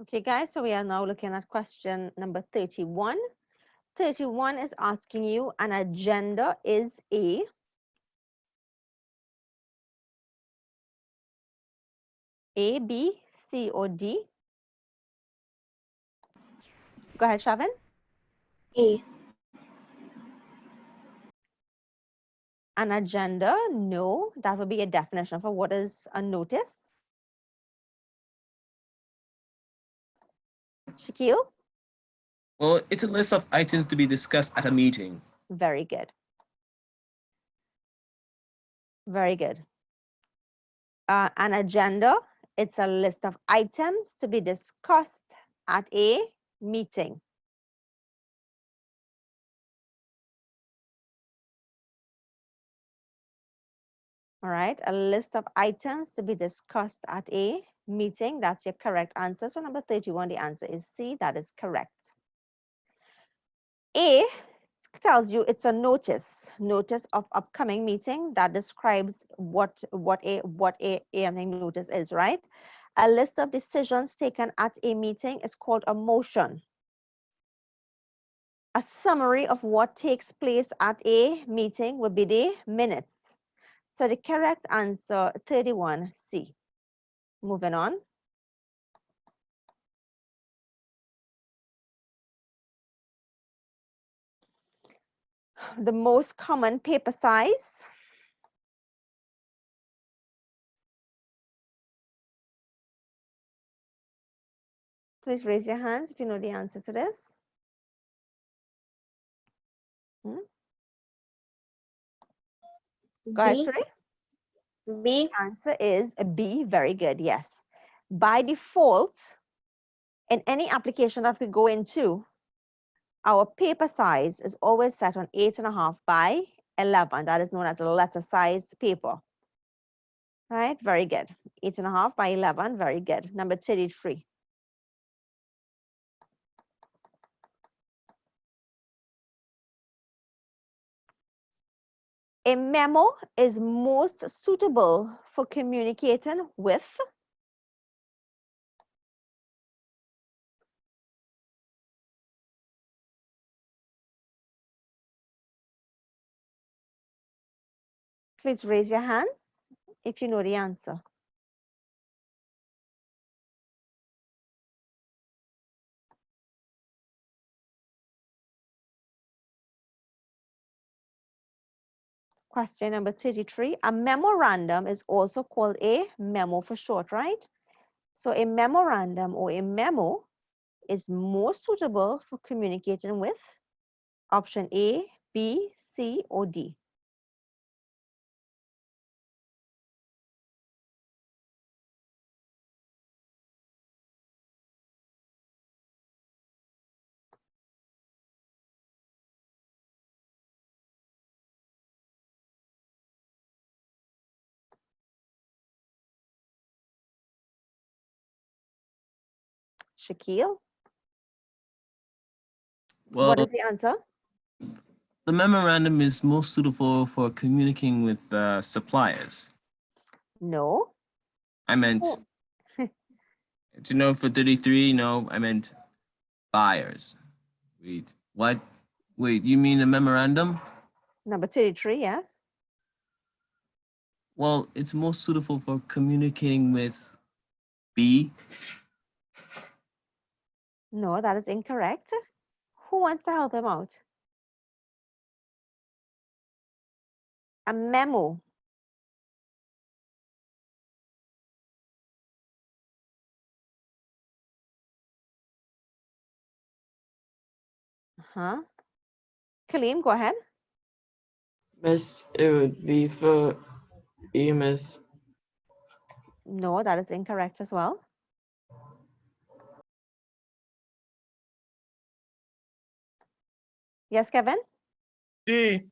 Okay, guys, so we are now looking at question number 31. 31 is asking you an agenda is A. A, B, C, or D? Go ahead, Shavin. A. An agenda? No, that would be a definition for what is a notice. Shakeel? Well, it's a list of items to be discussed at a meeting. Very good. Very good. An agenda, it's a list of items to be discussed at a meeting. All right, a list of items to be discussed at a meeting. That's your correct answer. So number 31, the answer is C. That is correct. A tells you it's a notice of upcoming meeting that describes what a notice is, right? A list of decisions taken at a meeting is called a motion. A summary of what takes place at a meeting would be the minutes. So the correct answer, 31C. Moving on. The most common paper size. Please raise your hands if you know the answer to this. Go ahead, B. sorry. B. Answer is B. Very good. Yes. By default, in any application that we go into, our paper size is always set on 8.5 by 11. That is known as a letter size paper. Right? Very good. 8.5 by 11. Very good. Number 33. A memo is most suitable for communicating with. Please raise your hands if you know the answer. Question number 33. A memorandum is also called a memo for short, right? So a memorandum or a memo is more suitable for communicating with option A, B, C, or D. Shakeel, what Well, is the answer? the memorandum is most suitable for communicating with suppliers. No. I meant, Oh. to know for 33, no, I meant buyers. Wait, what? Wait, you mean the memorandum? Number 33, yes. Well, it's most suitable for communicating with B. No, that is incorrect. Who wants to help him out? A memo. Kaleem, go ahead. Miss, it would be for E, Miss. No, that is incorrect as well. Yes, Kevin? D.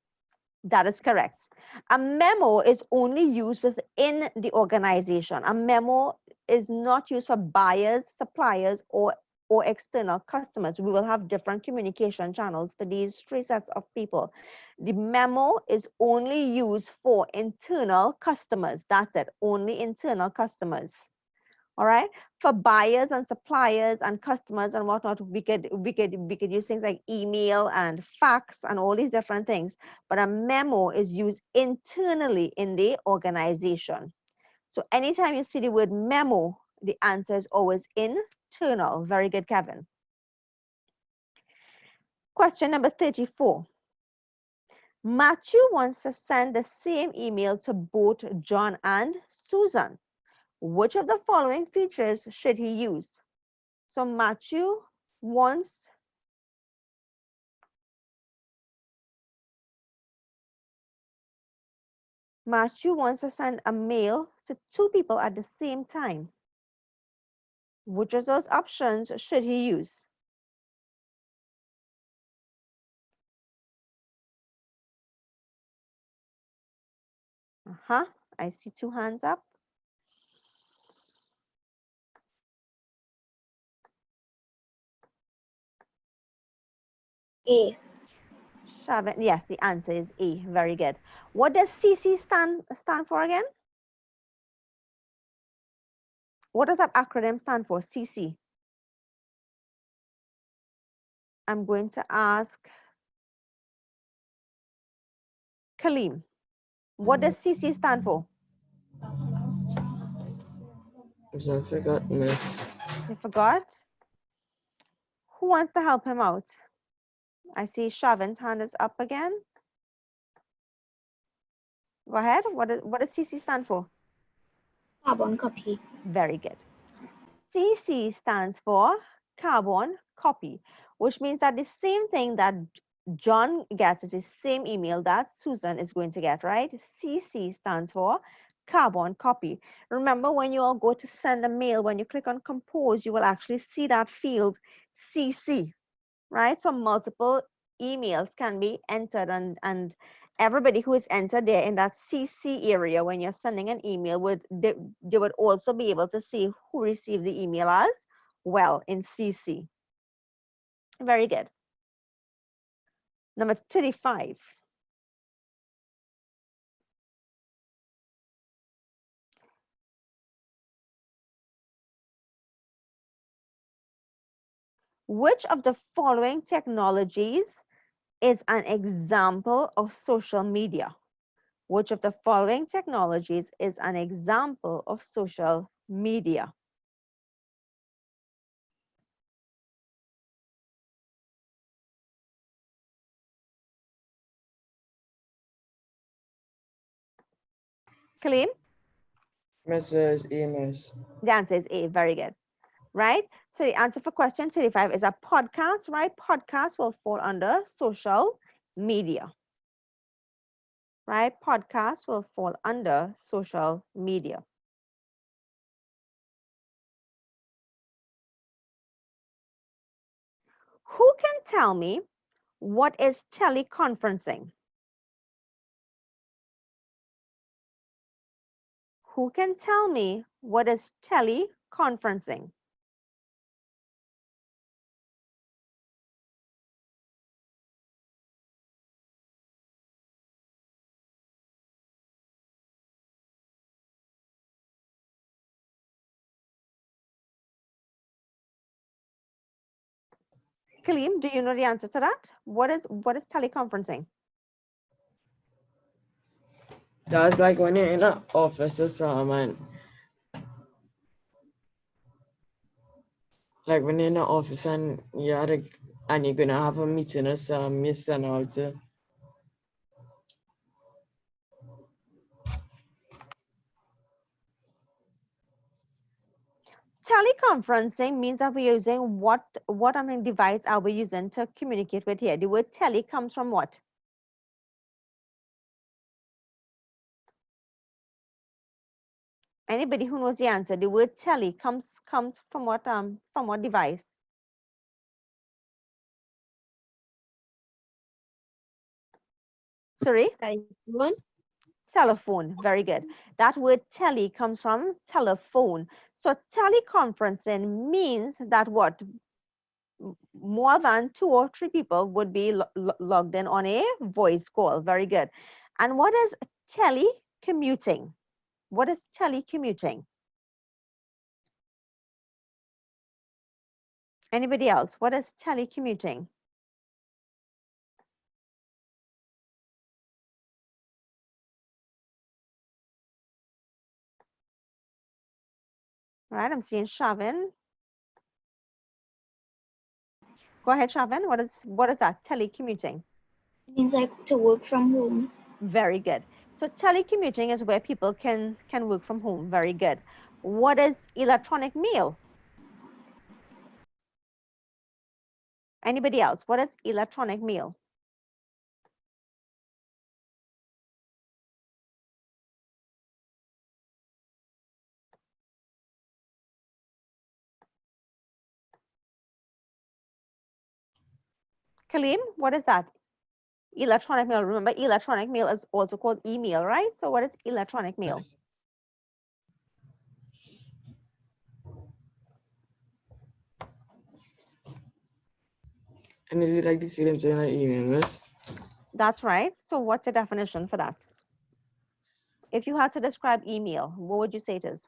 That is correct. A memo is only used within the organization. A memo is not used for buyers, suppliers, or external customers. We will have different communication channels for these three sets of people. The memo is only used for internal customers. That's it, only internal customers. All right, for buyers and suppliers and customers and whatnot, we could use things like email and fax and all these different things, but a memo is used internally in the organization. So anytime you see the word memo, the answer is always internal. Very good, Kevin. Question number 34. Matthew wants to send the same email to both John and Susan. Which of the following features should he use? So Matthew wants Matthew wants to send a mail to 2 people at the same time. Which of those options should he use? I see 2 hands up. A. Shaven, yes, the answer is A. Very good. What does CC stand for again? What does that acronym stand for? CC. I'm going to ask Kaleem. What does CC stand for? I forgot, miss. You forgot? Who wants to help him out? I see Shavin's hand is up again. Go ahead. What does CC stand for? Carbon copy. Very good. CC stands for carbon copy, which means that the same thing that John gets is the same email that Susan is going to get, right? CC stands for carbon copy. Remember, when you all go to send a mail, when you click on compose, you will actually see that field CC, right? So multiple emails can be entered, and everybody who is entered there in that CC area, when you're sending an email, they would also be able to see who received the email as well in CC. Very good. Number 35. Which of the following technologies is an example of social media? Which of the following technologies is an example of social media? Kaleem? Mrs. A, miss. The answer is A. Very good. Right? So the answer for question 35 is a podcast, right? Podcast will fall under social media. Right? Podcast will fall under social media. Who can tell me what is teleconferencing? Who can tell me what is teleconferencing? Kaleem, do you know the answer to that? What is teleconferencing? That's like when you're in an office or something, like when you're in an office and and you're gonna have a meeting or something, you send out to. Teleconferencing means that we're using what device are we using to communicate with here? The word tele comes from what? Anybody who knows the answer, the word tele comes from what device? Sorry? Telephone. Telephone. Very good. That word tele comes from telephone. So teleconferencing means that what? More than 2 or 3 people would be logged in on a voice call. Very good. And what is telecommuting? What is telecommuting? Anybody else? What is telecommuting? All right, I'm seeing Shavin. Go ahead, Shavin. What is that? Telecommuting. It means like to work from home. Very good. So telecommuting is where people can work from home. Very good. What is electronic mail? Anybody else? What is electronic mail? Kaleem, what is that? Electronic mail. Remember, electronic mail is also called email, right? So what is electronic mail? And is it like the same thing like email, miss? That's right. So what's the definition for that? If you had to describe email, what would you say it is?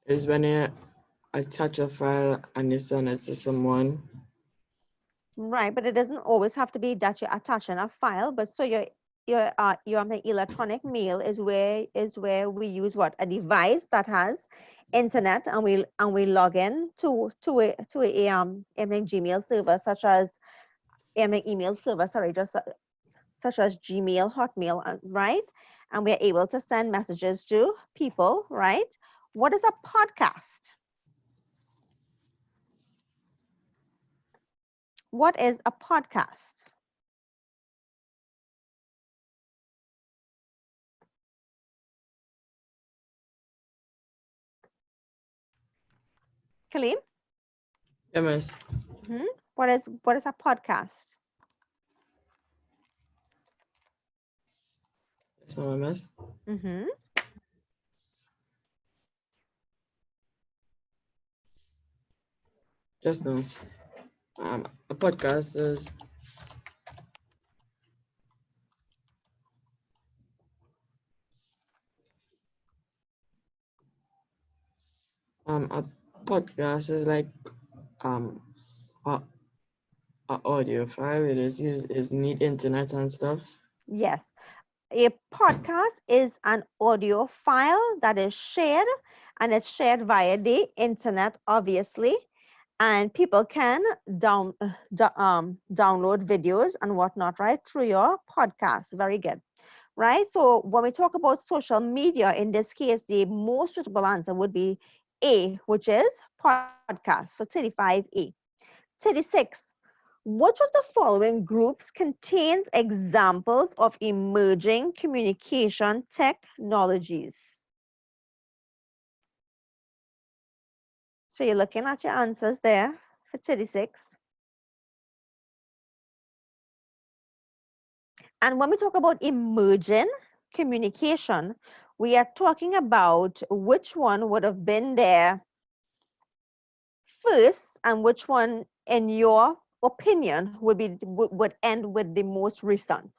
It's when you attach a file and you send it to someone. Right, but it doesn't always have to be that you're attaching a file. But so your electronic mail is where we use what, a device that has internet, and we log in to a Gmail server, such as email server, sorry, just such as Gmail, Hotmail, right? And we're able to send messages to people, right? What is a podcast? What is a podcast? Kaleem? Yeah, miss. What is a podcast? That's not my miss. Mm-hmm. Just know. A podcast is a podcast is like a, a audio file. Is need internet and stuff. Yes. A podcast is an audio file that is shared, and it's shared via the internet, obviously. And people can download videos and whatnot, right, through your podcast. Very good. Right? So when we talk about social media, in this case, the most suitable answer would be A, which is podcast. So 35A. 36. Which of the following groups contains examples of emerging communication technologies? So you're looking at your answers there for 36. And when we talk about emerging communication, we are talking about which one would have been there first, and which one, in your opinion, would end with the most recent.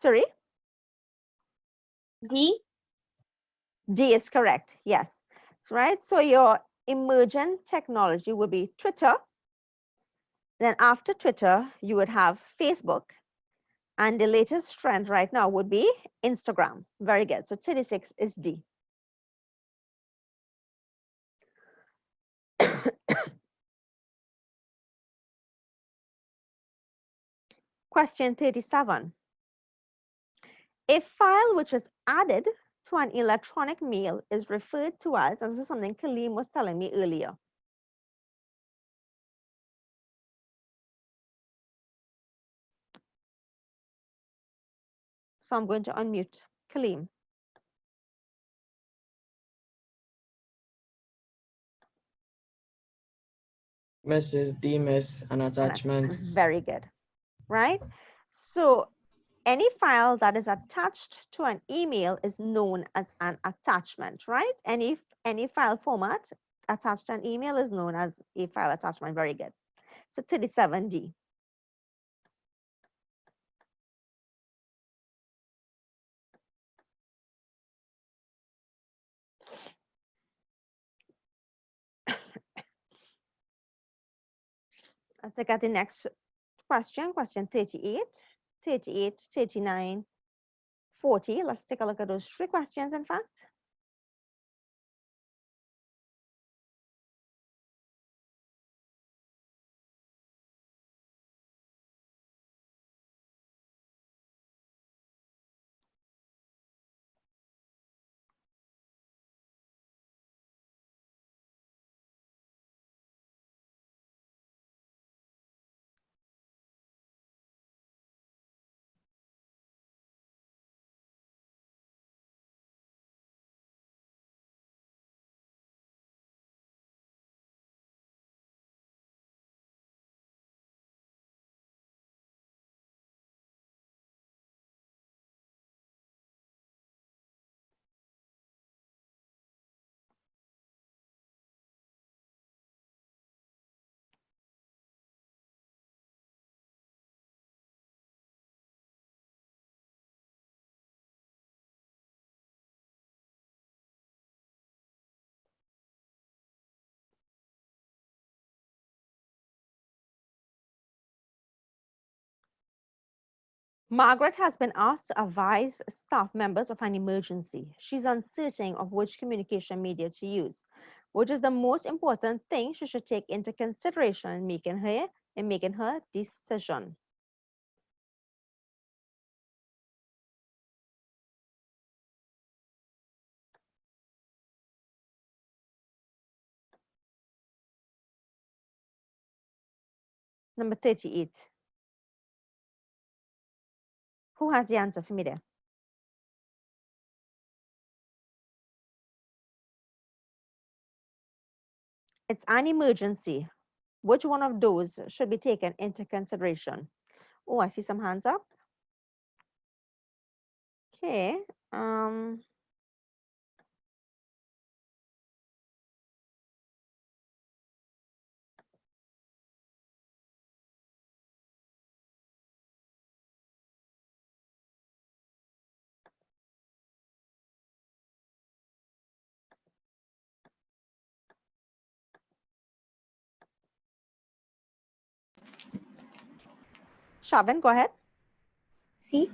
Sorry? D. D is correct. Yes. That's right. So your emergent technology would be Twitter. Then after Twitter, you would have Facebook. And the latest trend right now would be Instagram. Very good. So 36 is D. Question 37. A file which is added to an electronic mail is referred to as, and this is something Kaleem was telling me earlier. So I'm going to unmute Kaleem. Miss is D miss an attachment. Very good, right? So any file that is attached to an email is known as an attachment, right? Any file format attached to an email is known as a file attachment. Very good. So 37D. Let's look at the next question, question 38, 38, 39, 40. Let's take a look at those three questions, in fact. Margaret has been asked to advise staff members of an emergency. She's uncertain of which communication media to use, which is the most important thing she should take into consideration in making her decision. Number 38. Who has the answer for me there? It's an emergency. Which one of those should be taken into consideration? Oh, I see some hands up. Okay. Shavin, go ahead. C.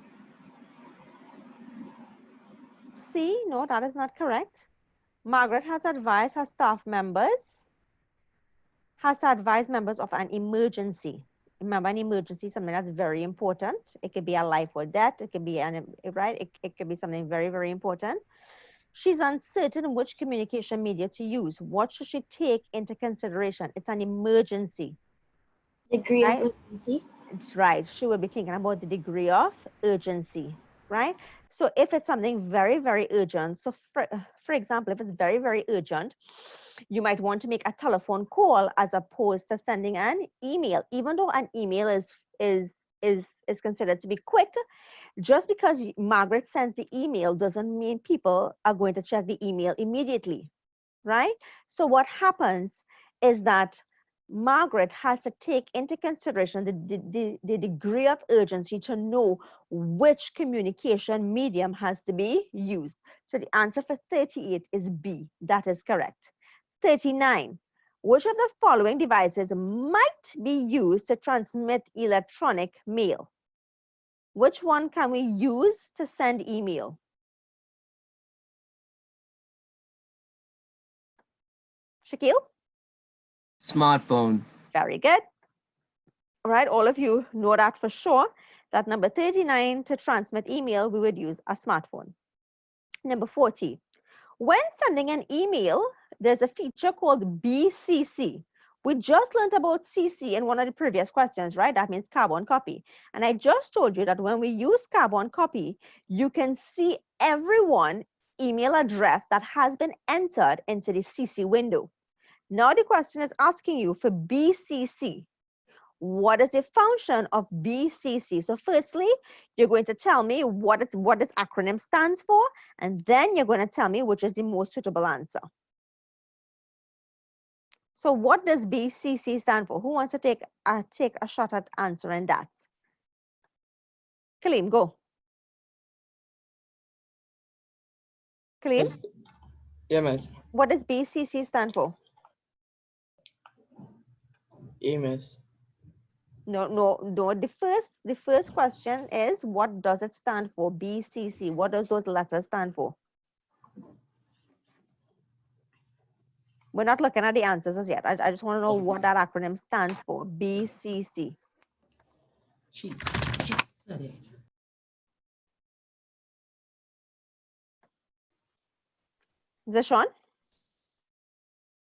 C, no, that is not correct. Margaret has advised her staff members, of an emergency. Remember, an emergency is something that's very important. It could be a life or death. It could be right. It could be something very, very important. She's uncertain which communication media to use. What should she take into consideration? It's an emergency. Degree right? of urgency. Right. She will be thinking about the degree of urgency, right? So if it's something very, very urgent, so for example, if it's very, very urgent, you might want to make a telephone call as opposed to sending an email, even though an email is considered to be quick. Just because Margaret sends the email doesn't mean people are going to check the email immediately, right? So what happens is that Margaret has to take into consideration the degree of urgency to know which communication medium has to be used. So the answer for 38 is B. That is correct. 39. Which of the following devices might be used to transmit electronic mail? Which one can we use to send email? Shakeel? Smartphone. Very good. All right, all of you know that for sure, that number 39, to transmit email, we would use a smartphone. Number 40, when sending an email, there's a feature called BCC. We just learned about CC in one of the previous questions, right? That means carbon copy. And I just told you that when we use carbon copy, you can see everyone's email address that has been entered into the CC window. Now the question is asking you for BCC. What is the function of BCC? So firstly, you're going to tell me what this acronym stands for, and then you're going to tell me which is the most suitable answer. So what does BCC stand for? Who wants to take a shot at answering that? Kaleem, go. Kaleem, Yeah, miss. what does BCC stand for? A, miss. No. The first question is, what does it stand for? BCC. What does those letters stand for? We're not looking at the answers as yet. I just want to know what that acronym stands for. BCC. She said it. Zishan?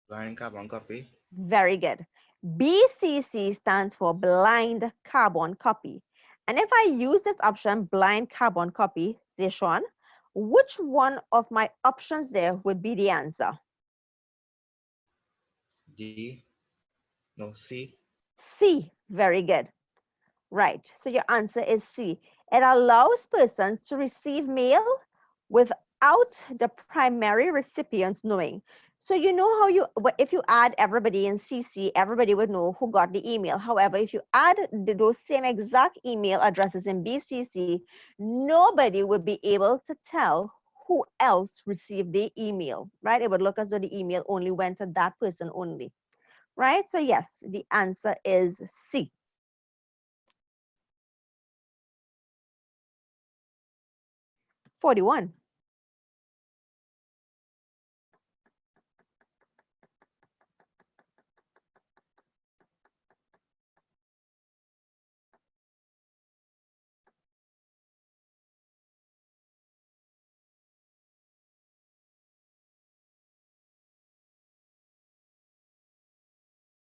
Blind carbon copy. Very good. BCC stands for blind carbon copy. And if I use this option, blind carbon copy, Zishan, which one of my options there would be the answer? D. No, C. C. Very good. Right. So your answer is C. It allows persons to receive mail without the primary recipients knowing. So you know how if you add everybody in CC, everybody would know who got the email. However, if you add those same exact email addresses in BCC, nobody would be able to tell who else received the email, right? It would look as though the email only went to that person only, right? So yes, the answer is C. 41.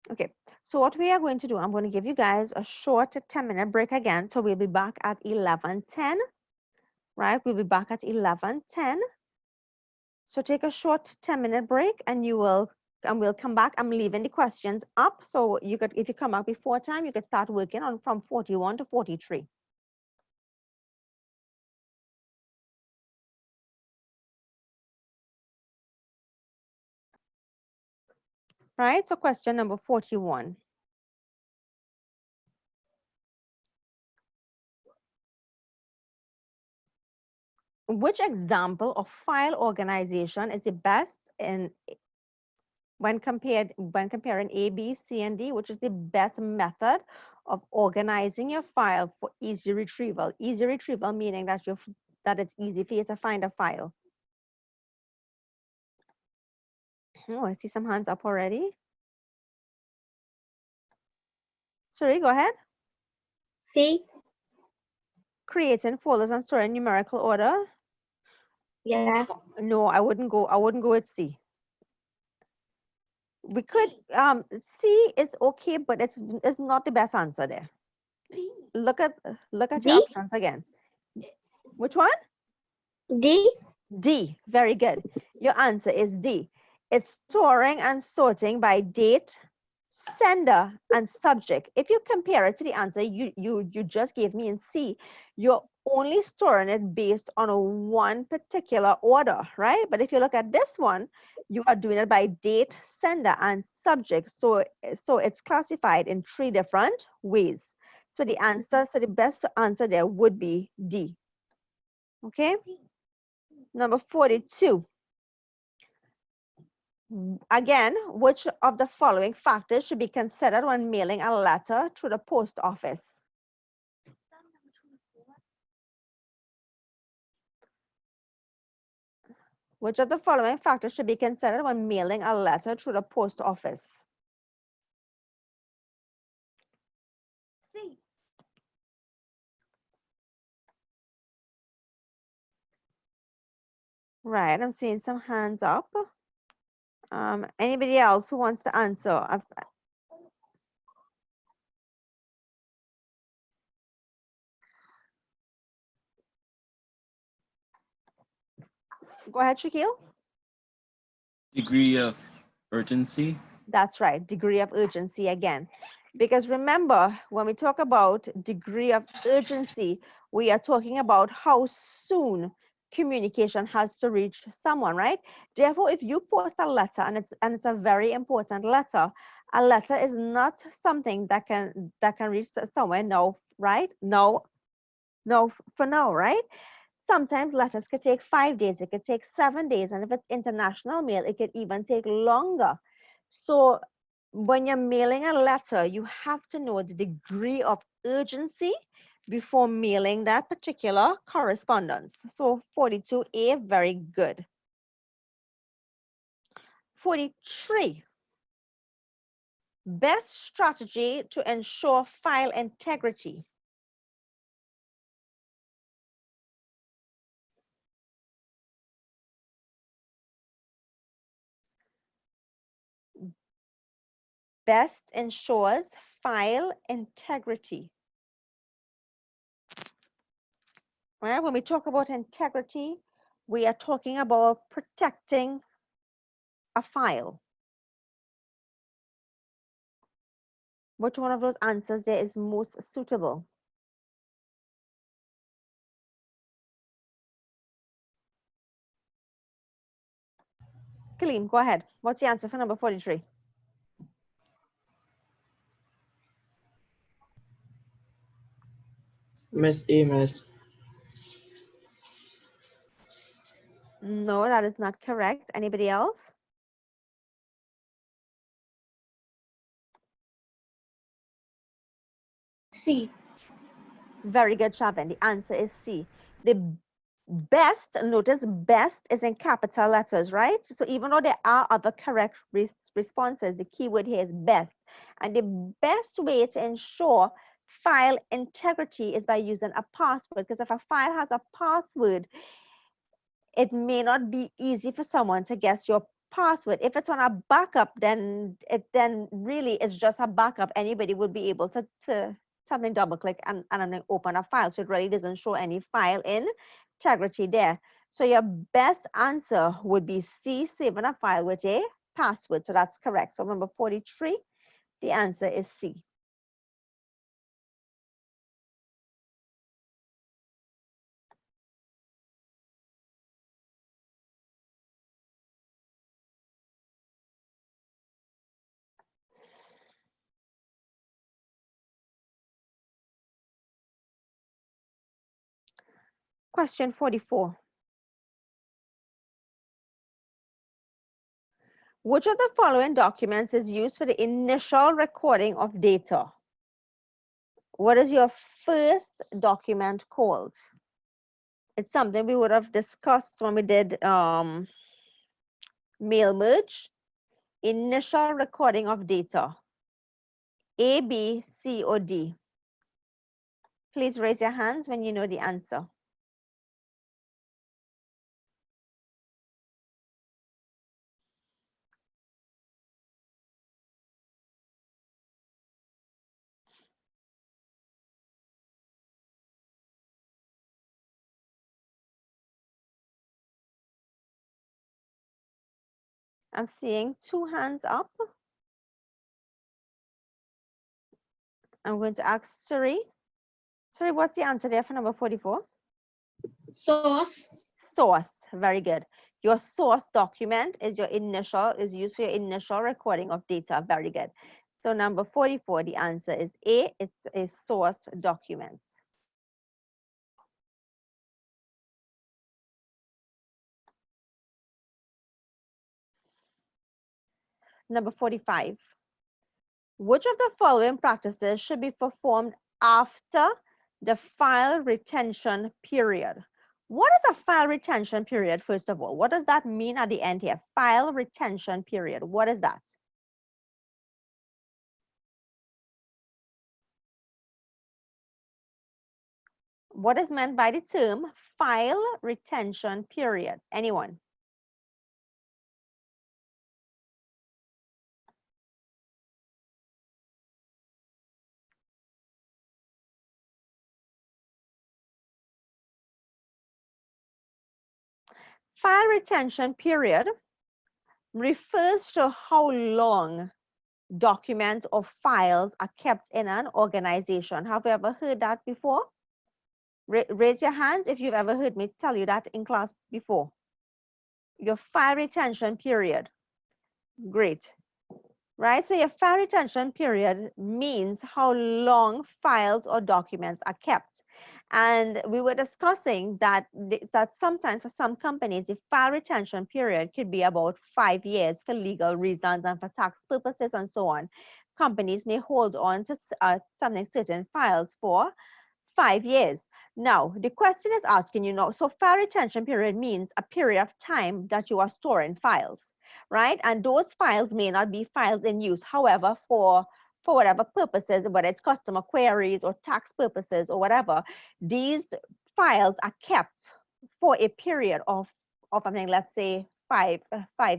Okay, so what we are going to do, I'm going to give you guys a short 10-minute break again. So we'll be back at 11:10, right? We'll be back at 11:10. So take a short 10-minute break and we'll come back. I'm leaving the questions up. So you could, if you come back before time, you could start working on from 41 to 43. Right, so question number 41. Which example of file organization is the best in when comparing A, B, C, and D, which is the best method of organizing your file for easy retrieval? Easy retrieval meaning that that it's easy for you to find a file. Oh, I see some hands up already. Sorry, go ahead. C. Creating folders and storing numerical order. Yeah. No, I wouldn't go with C. We could C is okay, but it's not the best answer there. Look at your D. options again. Which one? D. D. Very good. Your answer is D. It's storing and sorting by date, sender, and subject. If you compare it to the answer you just gave me in C, you're only storing it based on one particular order, right? But if you look at this one, you are doing it by date, sender, and subject. So it's classified in 3 different ways. So the best answer there would be D. Okay. Number 42. Again, which of the following factors should be considered when mailing a letter through the post office? Which of the following factors should be considered when mailing a letter through the post office? C. Right, I'm seeing some hands up. Anybody else who wants to answer? Go ahead, Shakeel. Degree of urgency. That's right, degree of urgency again. Because remember, when we talk about degree of urgency, we are talking about how soon communication has to reach someone, right? Therefore, if you post a letter and it's a very important letter, a letter is not something that can reach somewhere now, right? No, for now, right? Sometimes letters could take 5 days, it could take 7 days, and if it's international mail, it could even take longer. So when you're mailing a letter, you have to know the degree of urgency before mailing that particular correspondence. So 42A, very good. 43, best strategy to ensure file integrity. Best ensures file integrity. Right? When we talk about integrity, we are talking about protecting a file. Which one of those answers there is most suitable? Kaleem, go ahead. What's the answer for number 43? Miss A, miss. No, that is not correct. Anybody else? C. Very good, Shavin. The answer is C. The Best, notice best is in capital letters, right? So even though there are other correct responses, the keyword here is best. And the best way to ensure file integrity is by using a password, because if a file has a password, it may not be easy for someone to guess your password. If it's on a backup, then really it's just a backup. Anybody would be able to something double click and then open a file. So it really doesn't show any file integrity there. So your best answer would be C, saving a file with a password. So that's correct. So number 43, the answer is C. Question 44. Which of the following documents is used for the initial recording of data? What is your first document called? It's something we would have discussed when we did mail merge. Initial recording of data. A, B, C, or D? Please raise your hands when you know the answer. I'm seeing 2 hands up. I'm going to ask Suri. Suri, what's the answer there for number 44? Source. Source. Very good. Your source document is used for your initial recording of data. Very good. So number 44, the answer is A. It's a source document. Number 45. Which of the following practices should be performed after the file retention period? What is a file retention period, first of all? What does that mean at the end here? File retention period. What is that? What is meant by the term file retention period? Anyone? File retention period refers to how long documents or files are kept in an organization. Have you ever heard that before? Raise your hands if you've ever heard me tell you that in class before. Your file retention period. Great. Right? So your file retention period means how long files or documents are kept. And we were discussing that sometimes for some companies, the file retention period could be about 5 years for legal reasons and for tax purposes and so on. Companies may hold on to certain files for 5 years. Now, the question is asking you now, so file retention period means a period of time that you are storing files, right? And those files may not be files in use. However, for whatever purposes, whether it's customer queries or tax purposes or whatever, these files are kept for a period of I mean, let's say 5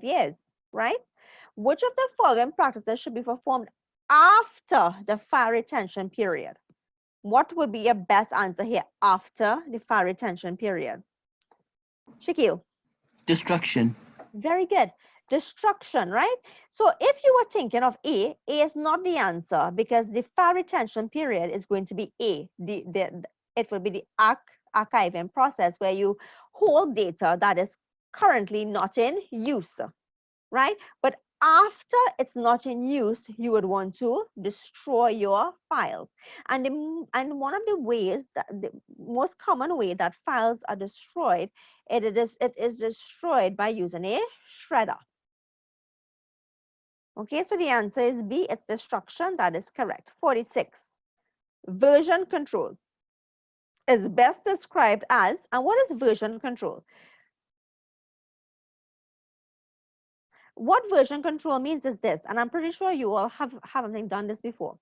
years, right? Which of the following practices should be performed after the file retention period? What would be your best answer here after the file retention period? Shakeel. Destruction. Very good. Destruction, right? So if you were thinking of A is not the answer because the file retention period is going to be A. It will be the archiving process where you hold data that is currently not in use, right? But after it's not in use, you would want to destroy your files. And one of the ways, the most common way that files are destroyed, it is destroyed by using a shredder. Okay, so the answer is B, it's destruction. That is correct. 46, version control. is best described as, and what is version control? What version control means is this, and I'm pretty sure you all haven't done this before.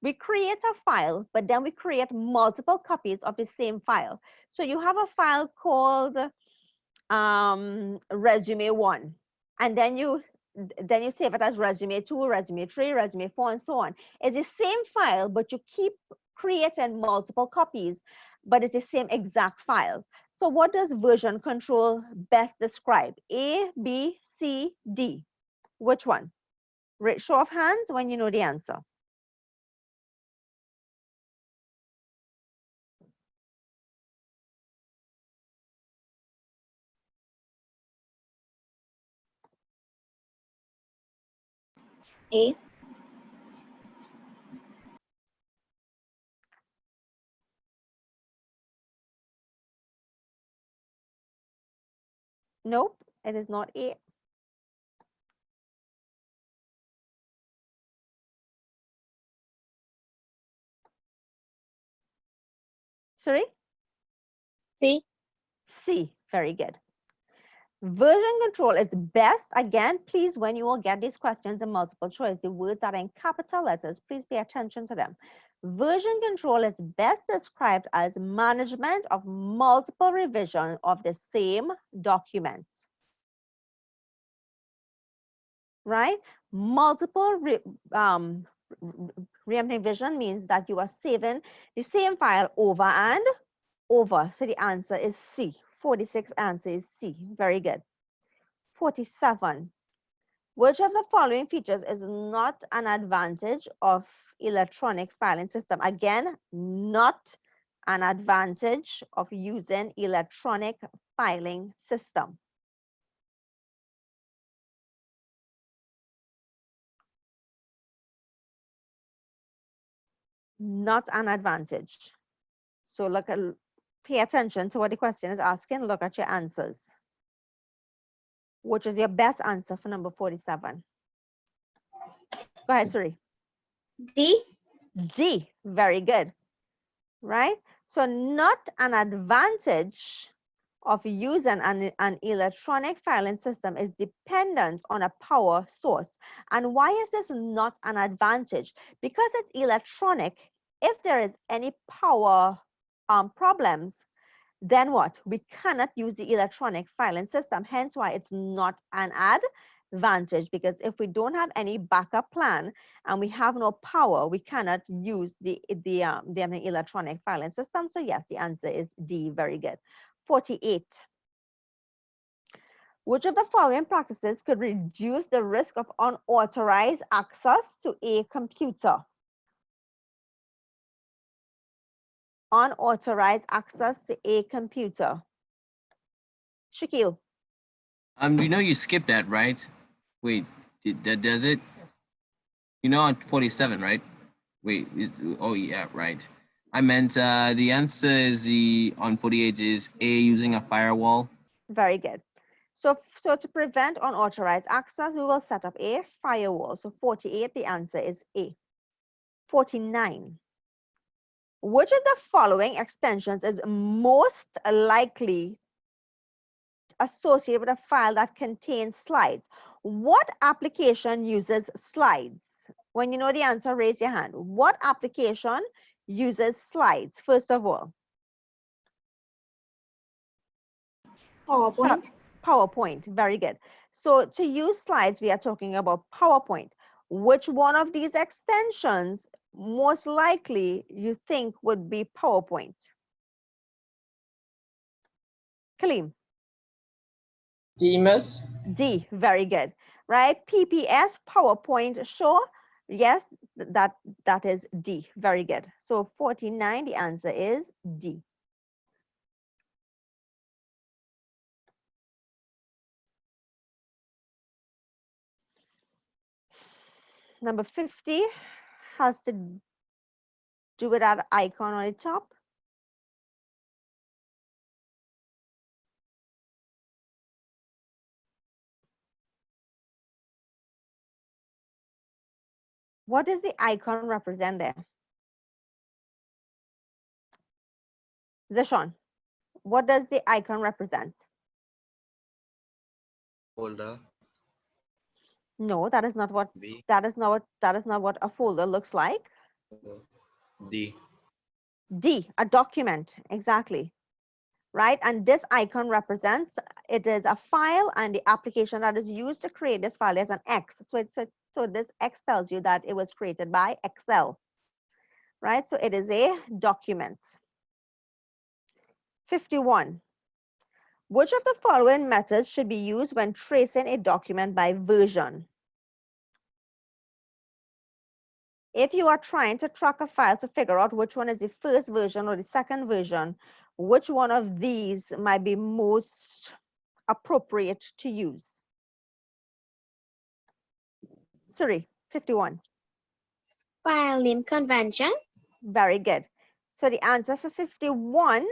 We create a file, but then we create multiple copies of the same file. So you have a file called resume1, and then you save it as resume2, resume3, resume4, and so on. It's the same file, but you keep creating multiple copies, but it's the same exact file. So what does version control best describe? A, B, C, D. Which one? Show of hands when you know the answer. A. Nope, it is not A. Sorry? C. C, very good. Version control is best, again, please, when you will get these questions in multiple choice, the words that are in capital letters, please pay attention to them. Version control is best described as management of multiple revision of the same documents. Right? Multiple revision means that you are saving the same file over and over. So the answer is C. 46 answer is C. Very good. 47. Which of the following features is not an advantage of electronic filing system? Again, not an advantage of using electronic filing system. Not an advantage. So pay attention to what the question is asking. Look at your answers. Which is your best answer for number 47? Go ahead, Suri. D. D, very good. Right? So not an advantage of using an electronic filing system is dependent on a power source. And why is this not an advantage? Because it's electronic, if there is any power problems, then what? We cannot use the electronic filing system, hence why it's not an advantage, because if we don't have any backup plan and we have no power, we cannot use the electronic filing system. So yes, the answer is D, very good. 48. Which of the following practices could reduce the risk of unauthorized access to a computer? Unauthorized access to a computer. Shakeel. You know you skipped that, right? Wait, does it? You know on 47, right? Wait, oh yeah, right. I meant the answer is on 48 is A, using a firewall. Very good. So to prevent unauthorized access, we will set up a firewall. So 48, the answer is A. 49. Which of the following extensions is most likely associated with a file that contains slides? What application uses slides? When you know the answer, raise your hand. What application uses slides, first of all? PowerPoint. PowerPoint, very good. So to use slides, we are talking about PowerPoint. Which one of these extensions most likely you think would be PowerPoint? Kaleem. Demas. D, very good, right? PPS, PowerPoint, sure. Yes, that is D, very good. So 49, the answer is D. Number 50 has to do with that icon on the top. What does the icon represent there? Zishon, what does the icon represent? Folder. No, that is not what B. that is not what a folder looks like. D. D, a document, exactly. Right? And this icon represents, it is a file, and the application that is used to create this file is an X. So this X tells you that it was created by Excel, right? So it is a document. 51. Which of the following methods should be used when tracing a document by version? If you are trying to track a file to figure out which one is the first version or the second version, which one of these might be most appropriate to use? Suri, 51. File name convention. Very good. So the answer for 51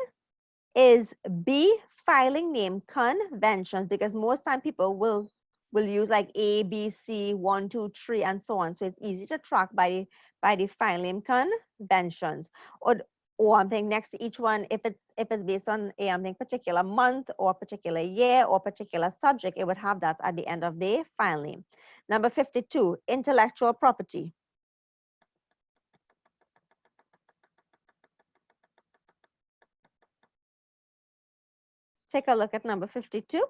is B, filing name conventions, because most time people will use like A, B, C, 1, 2, 3, and so on. So it's easy to track by the file name conventions. Or I'm thinking next to each one, if it's based on a I'm thinking particular month or particular year or particular subject, it would have that at the end of the file name. Number 52, intellectual property. Take a look at number 52,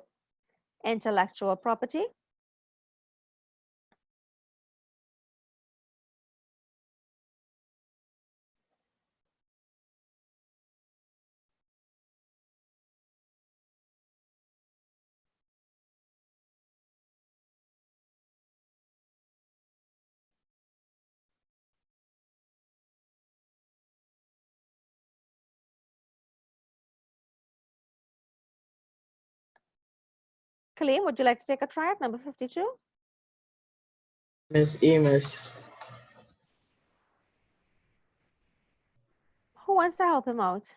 intellectual property. Kaleem, would you like to take a try at number 52? Miss Amos. Who wants to help him out?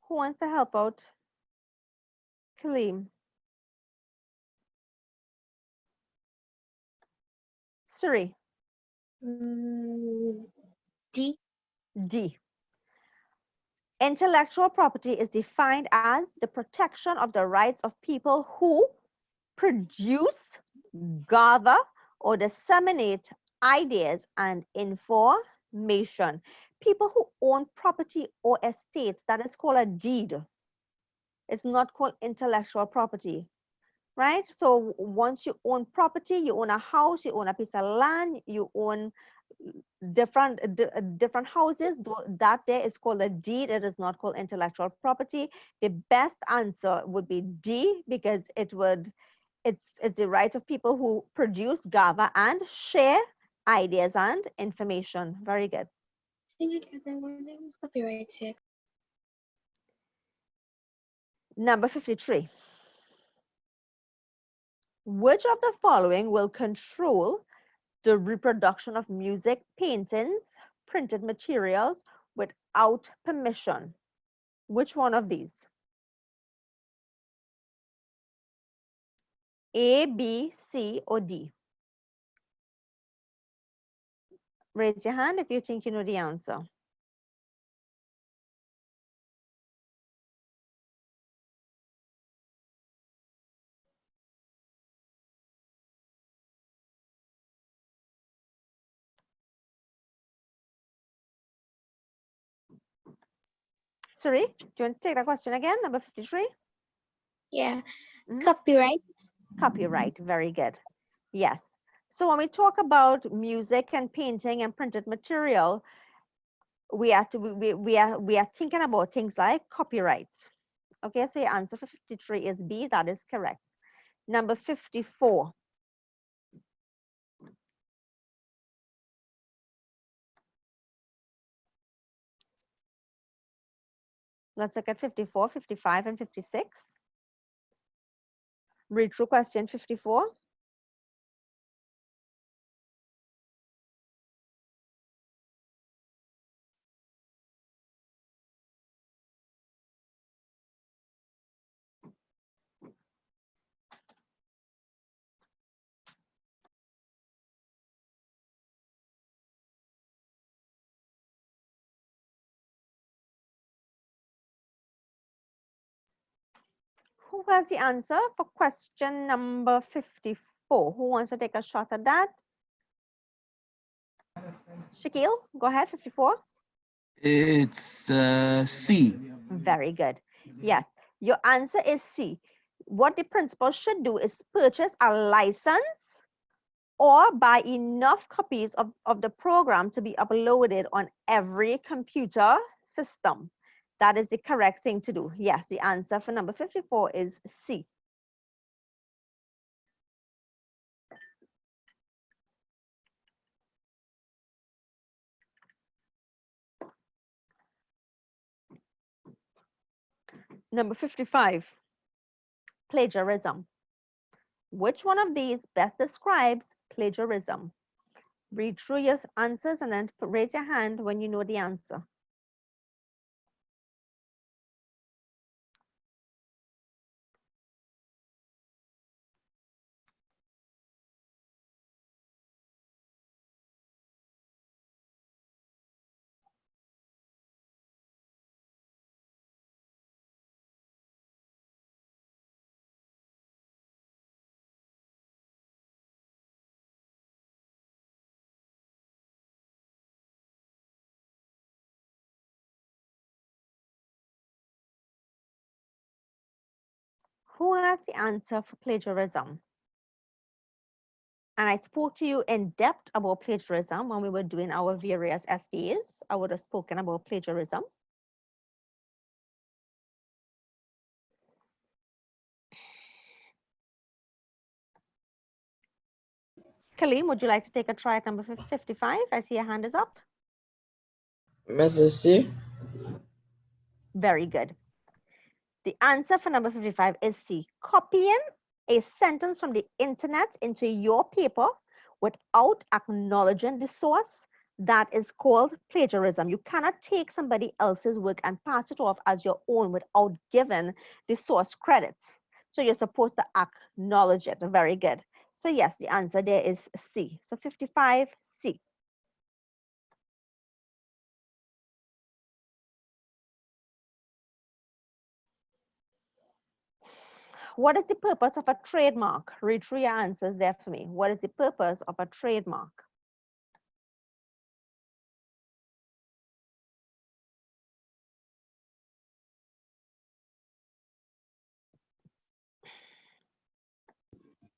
Who wants to help out Kaleem? Suri, Mm, D. D. Intellectual property is defined as the protection of the rights of people who produce, gather, or disseminate ideas and information. People who own property or estates, that is called a deed. It's not called intellectual property, right? So once you own property, you own a house, you own a piece of land, you own different houses, that there is called a deed. It is not called intellectual property. The best answer would be D, because it's the rights of people who produce, gather, and share ideas and information. Very good. I think I got that one. That was copyright check. Number 53. Which of the following will control the reproduction of music, paintings, printed materials without permission? Which one of these? A, B, C, or D? Raise your hand if you think you know the answer. Sorry, do you want to take that question again? Number 53? Yeah. Mhm. Copyright. Copyright, very good. Yes. So when we talk about music and painting and printed material, we are thinking about things like copyrights. Okay, so your answer for 53 is B, that is correct. Number 54. Let's look at 54, 55, and 56. Read through question 54. who has the answer for question number 54? Who wants to take a shot at that? Shakeel, go ahead, 54. It's C. Very good. Yes, your answer is C. What the principal should do is purchase a license or buy enough copies of the program to be uploaded on every computer system. That is the correct thing to do. Yes, the answer for number 54 is C. Number 55, plagiarism. Which one of these best describes plagiarism? Read through your answers and then raise your hand when you know the answer. Who has the answer for plagiarism? And I spoke to you in depth about plagiarism when we were doing our various SPAs. I would have spoken about plagiarism. Kaleem, would you like to take a try at number 55? I see your hand is up. Mrs. C. Very good. The answer for number 55 is C. Copying a sentence from the internet into your paper without acknowledging the source, that is called plagiarism. You cannot take somebody else's work and pass it off as your own without giving the source credit. So you're supposed to acknowledge it. Very good. So yes, the answer there is C. So 55, C. What is the purpose of a trademark? Read through your answers there for me. What is the purpose of a trademark?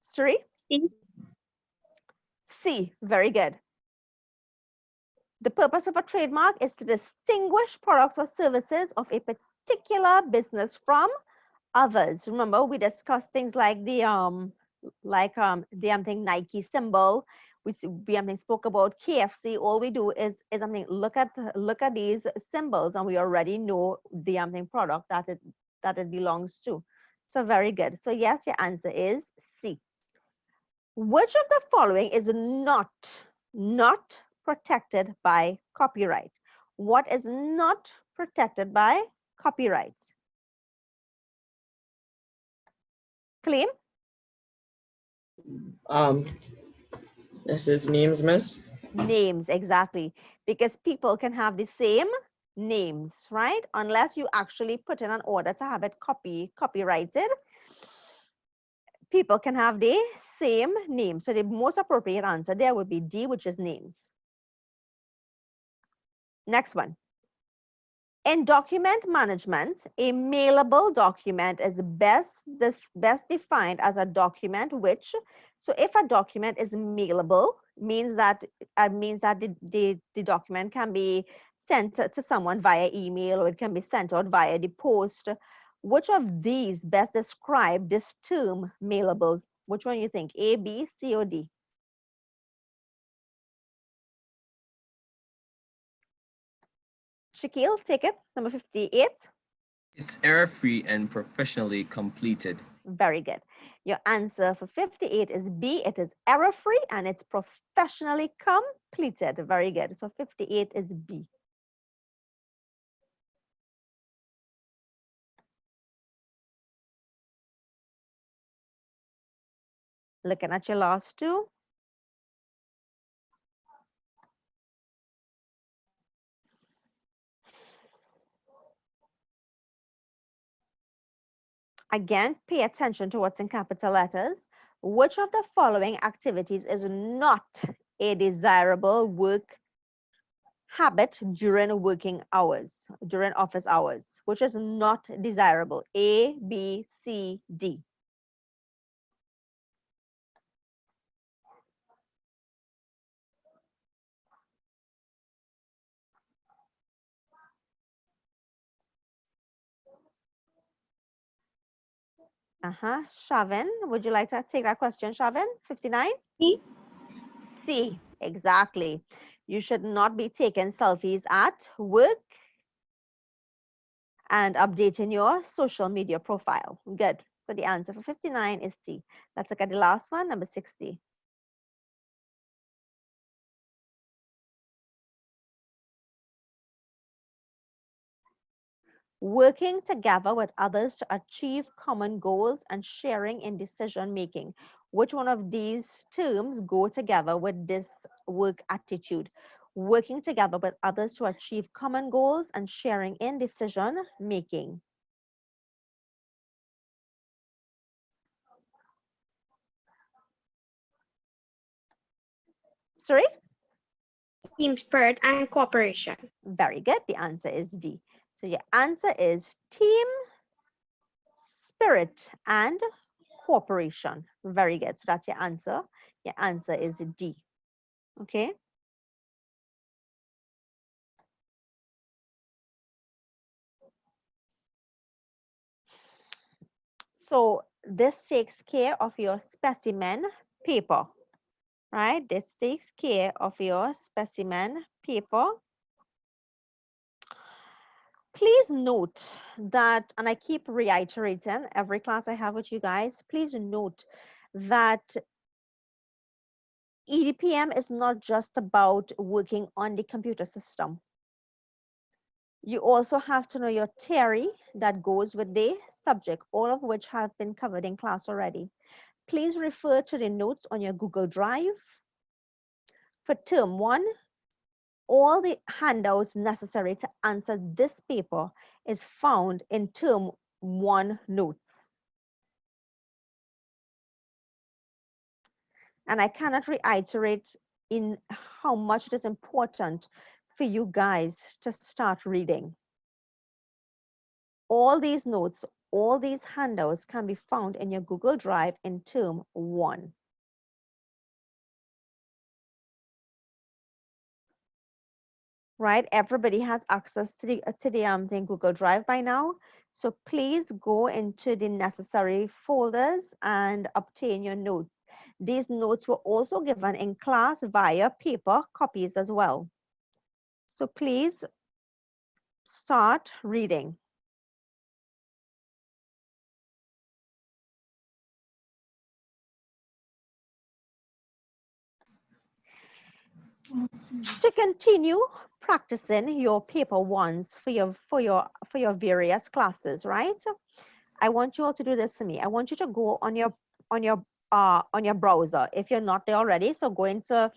Sri? C. C, very good. The purpose of a trademark is to distinguish products or services of a particular business from others. Remember, we discussed things like the Nike symbol. We spoke about KFC. All we do is look at these symbols, and we already know the product that it belongs to. So very good. So yes, your answer is C. Which of the following is not protected by copyright? What is not protected by copyright? Claim? This is names, miss. Names, exactly. Because people can have the same names, right? Unless you actually put in an order to have it copyrighted, people can have the same name. So the most appropriate answer there would be D, which is names. Next one. In document management, a mailable document is best defined as a document which, so if a document is mailable, means that the document can be sent to someone via email, or it can be sent out via the post. Which of these best describe this term mailable? Which one you think? A, B, C, or D? Shakeel, take it. Number 58. It's error-free and professionally completed. Very good. Your answer for 58 is B. It is error-free and it's professionally completed. Very good. So 58 is B. Looking at your last two. Again, pay attention to what's in capital letters. Which of the following activities is not a desirable work habit during working hours, during office hours? Which is not desirable? A, B, C, D. Shavin, would you like to take that question, Shavin? 59? C. C, exactly. You should not be taking selfies at work and updating your social media profile. Good. So the answer for 59 is C. Let's look at the last one, number 60. Working together with others to achieve common goals and sharing in decision making. Which one of these terms go together with this work attitude? Working together with others to achieve common goals and sharing in decision making. Sorry? Team spirit and cooperation. Very good. The answer is D. So your answer is team spirit and cooperation. Very good. So that's your answer. Your answer is D. Okay. So this takes care of your specimen paper, right? This takes care of your specimen paper. Please note that, and I keep reiterating every class I have with you guys, please note that EDPM is not just about working on the computer system. You also have to know your theory that goes with the subject, all of which have been covered in class already. Please refer to the notes on your Google Drive. For term 1, all the handouts necessary to answer this paper is found in term 1 notes. And I cannot reiterate in how much it is important for you guys to start reading. All these notes, all these handouts can be found in your Google Drive in term 1. Right? Everybody has access to the Google Drive by now. So please go into the necessary folders and obtain your notes. These notes were also given in class via paper copies as well. So please start reading. To continue practicing your paper ones for your various classes, right? I want you all to do this to me. I want you to go on your browser if you're not there already. So go into,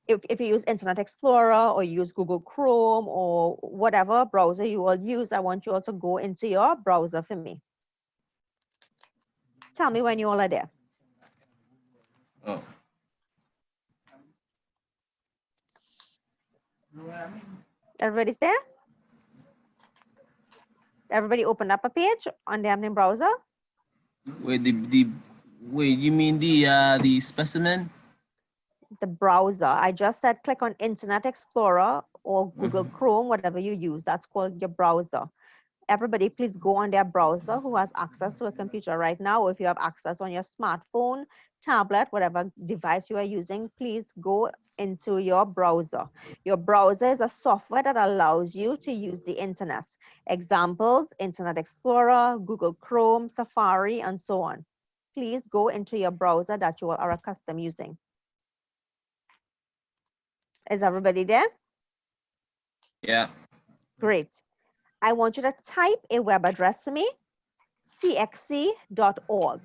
if you use Internet Explorer or you use Google Chrome or whatever browser you will use, I want you all to go into your browser for me. Tell me when you all are there. Oh. Everybody's there? Everybody open up a page on the Amnin browser? Wait, wait, you mean the specimen? The browser. I just said click on Internet Explorer or Google Chrome, whatever you use. That's called your browser. Everybody, please go on their browser who has access to a computer right now. Or if you have access on your smartphone, tablet, whatever device you are using, please go into your browser. Your browser is a software that allows you to use the internet. Examples, Internet Explorer, Google Chrome, Safari, and so on. Please go into your browser that you are accustomed using. Is everybody there? Yeah. Great. I want you to type a web address to me, csec.org.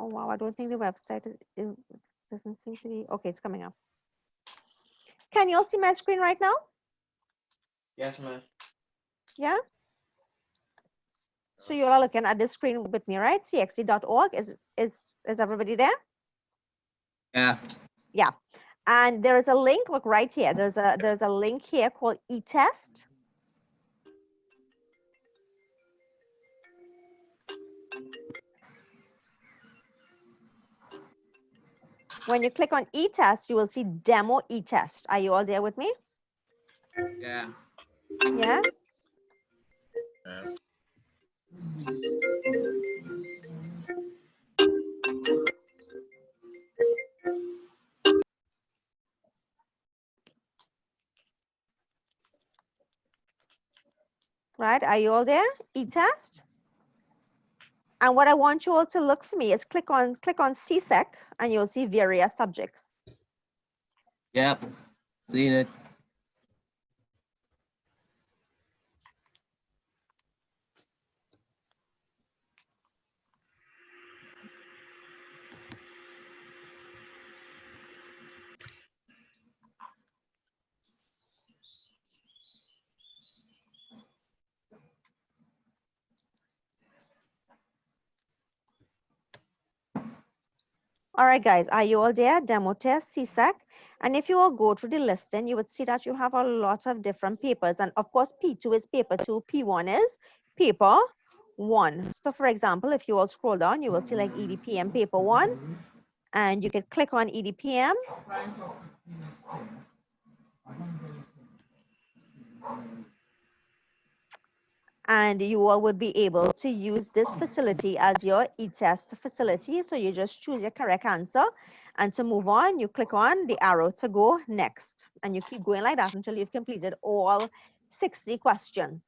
Oh wow, I don't think the website doesn't seem to be, okay, it's coming up. Can you all see my screen right now? Yes, ma'am. Yeah? So you all are looking at the screen with me, right? cxe.org, is everybody there? Yeah. Yeah. And there is a link, look right here. There's a link here called eTest. When you click on eTest, you will see demo eTest. Are you all there with me? Yeah. Yeah? Ma'am. Right? Are you all there? eTest. And what I want you all to look for me is click on CSEC and you'll see various subjects. Yep. Seen it. All right, guys, are you all there? Demo test, CSEC. And if you all go through the listing, you would see that you have a lot of different papers. And of course, P2 is paper 2, P1 is paper 1. So for example, if you all scroll down, you will see like EDPM paper 1. And you can click on EDPM. And you all would be able to use this facility as your e-test facility. So you just choose your correct answer, and to move on, you click on the arrow to go next, and you keep going like that until you've completed all 60 questions.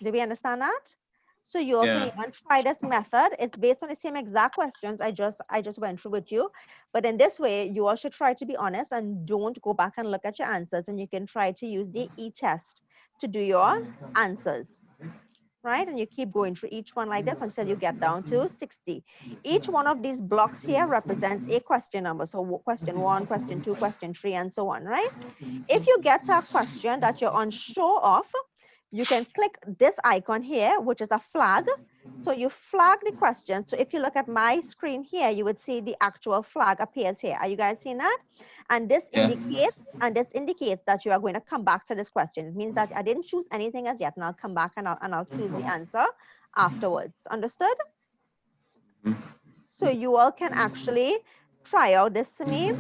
Do we understand that? So you all can Yeah. even try this method. It's based on the same exact questions I just went through with you. But in this way, you all should try to be honest and don't go back and look at your answers, and you can try to use the e-test to do your answers. Right? And you keep going through each one like this until you get down to 60. Each one of these blocks here represents a question number. So question 1, question 2, question 3, and so on, right? If you get a question that you're unsure of, you can click this icon here, which is a flag. So you flag the question. So if you look at my screen here, you would see the actual flag appears here. Are you guys seeing that? And this Yeah. indicates that you are going to come back to this question. It means that I didn't choose anything as yet, and I'll come back and I'll choose the answer afterwards. Understood? Mhm. So you all can actually try out this to me.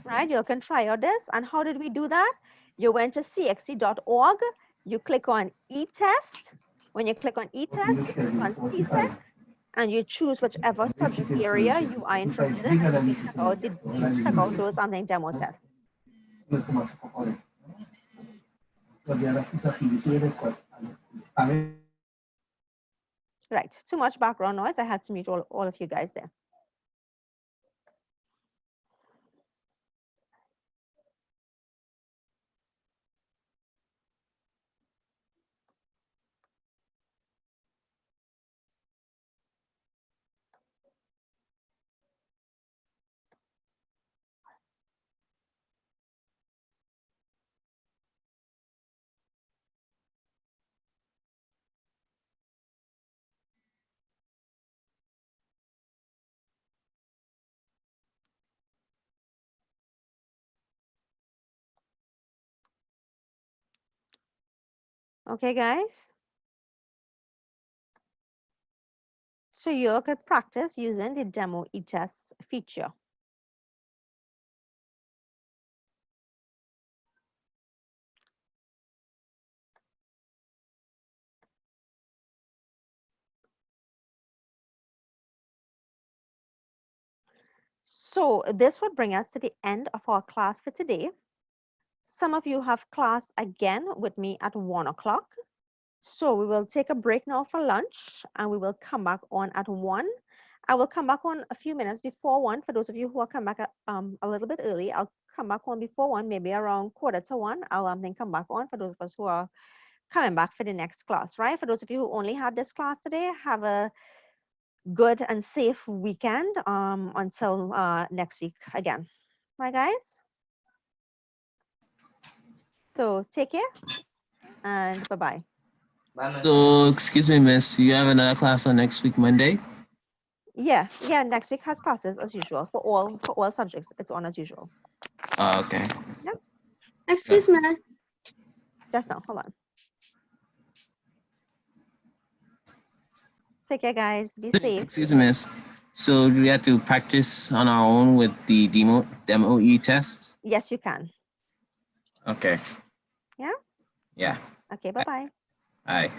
Right? You can try out this. And how did we do that? You went to cxe.org, you click on eTest. When you click on eTest, you click on CSEC, and you choose whichever subject area you are interested in, and you check out those demo tests. Right, too much background noise. I had to mute all of you guys there. Okay, guys. So you can practice using the demo e-test feature. So this would bring us to the end of our class for today. Some of you have class again with me at 1 o'clock. So we will take a break now for lunch, and we will come back on at 1. I will come back on a few minutes before 1. For those of you who are come back a little bit early, I'll come back on before 1, maybe around 1:45. I'll then come back on for those of us who are coming back for the next class, right? For those of you who only had this class today, have a good and safe weekend until next week again. Right, guys? So take care and bye-bye. Bye, miss. So, excuse me, miss, you have another class on next week, Monday? Yeah, next week has classes as usual for all subjects. It's on as usual. Okay. Excuse me. Just now, hold on. Take care, guys. Be safe. Excuse me, miss. So, do we have to practice on our own with the demo E test? Yes, you can. Okay. Yeah? Yeah. Okay, bye-bye. All right.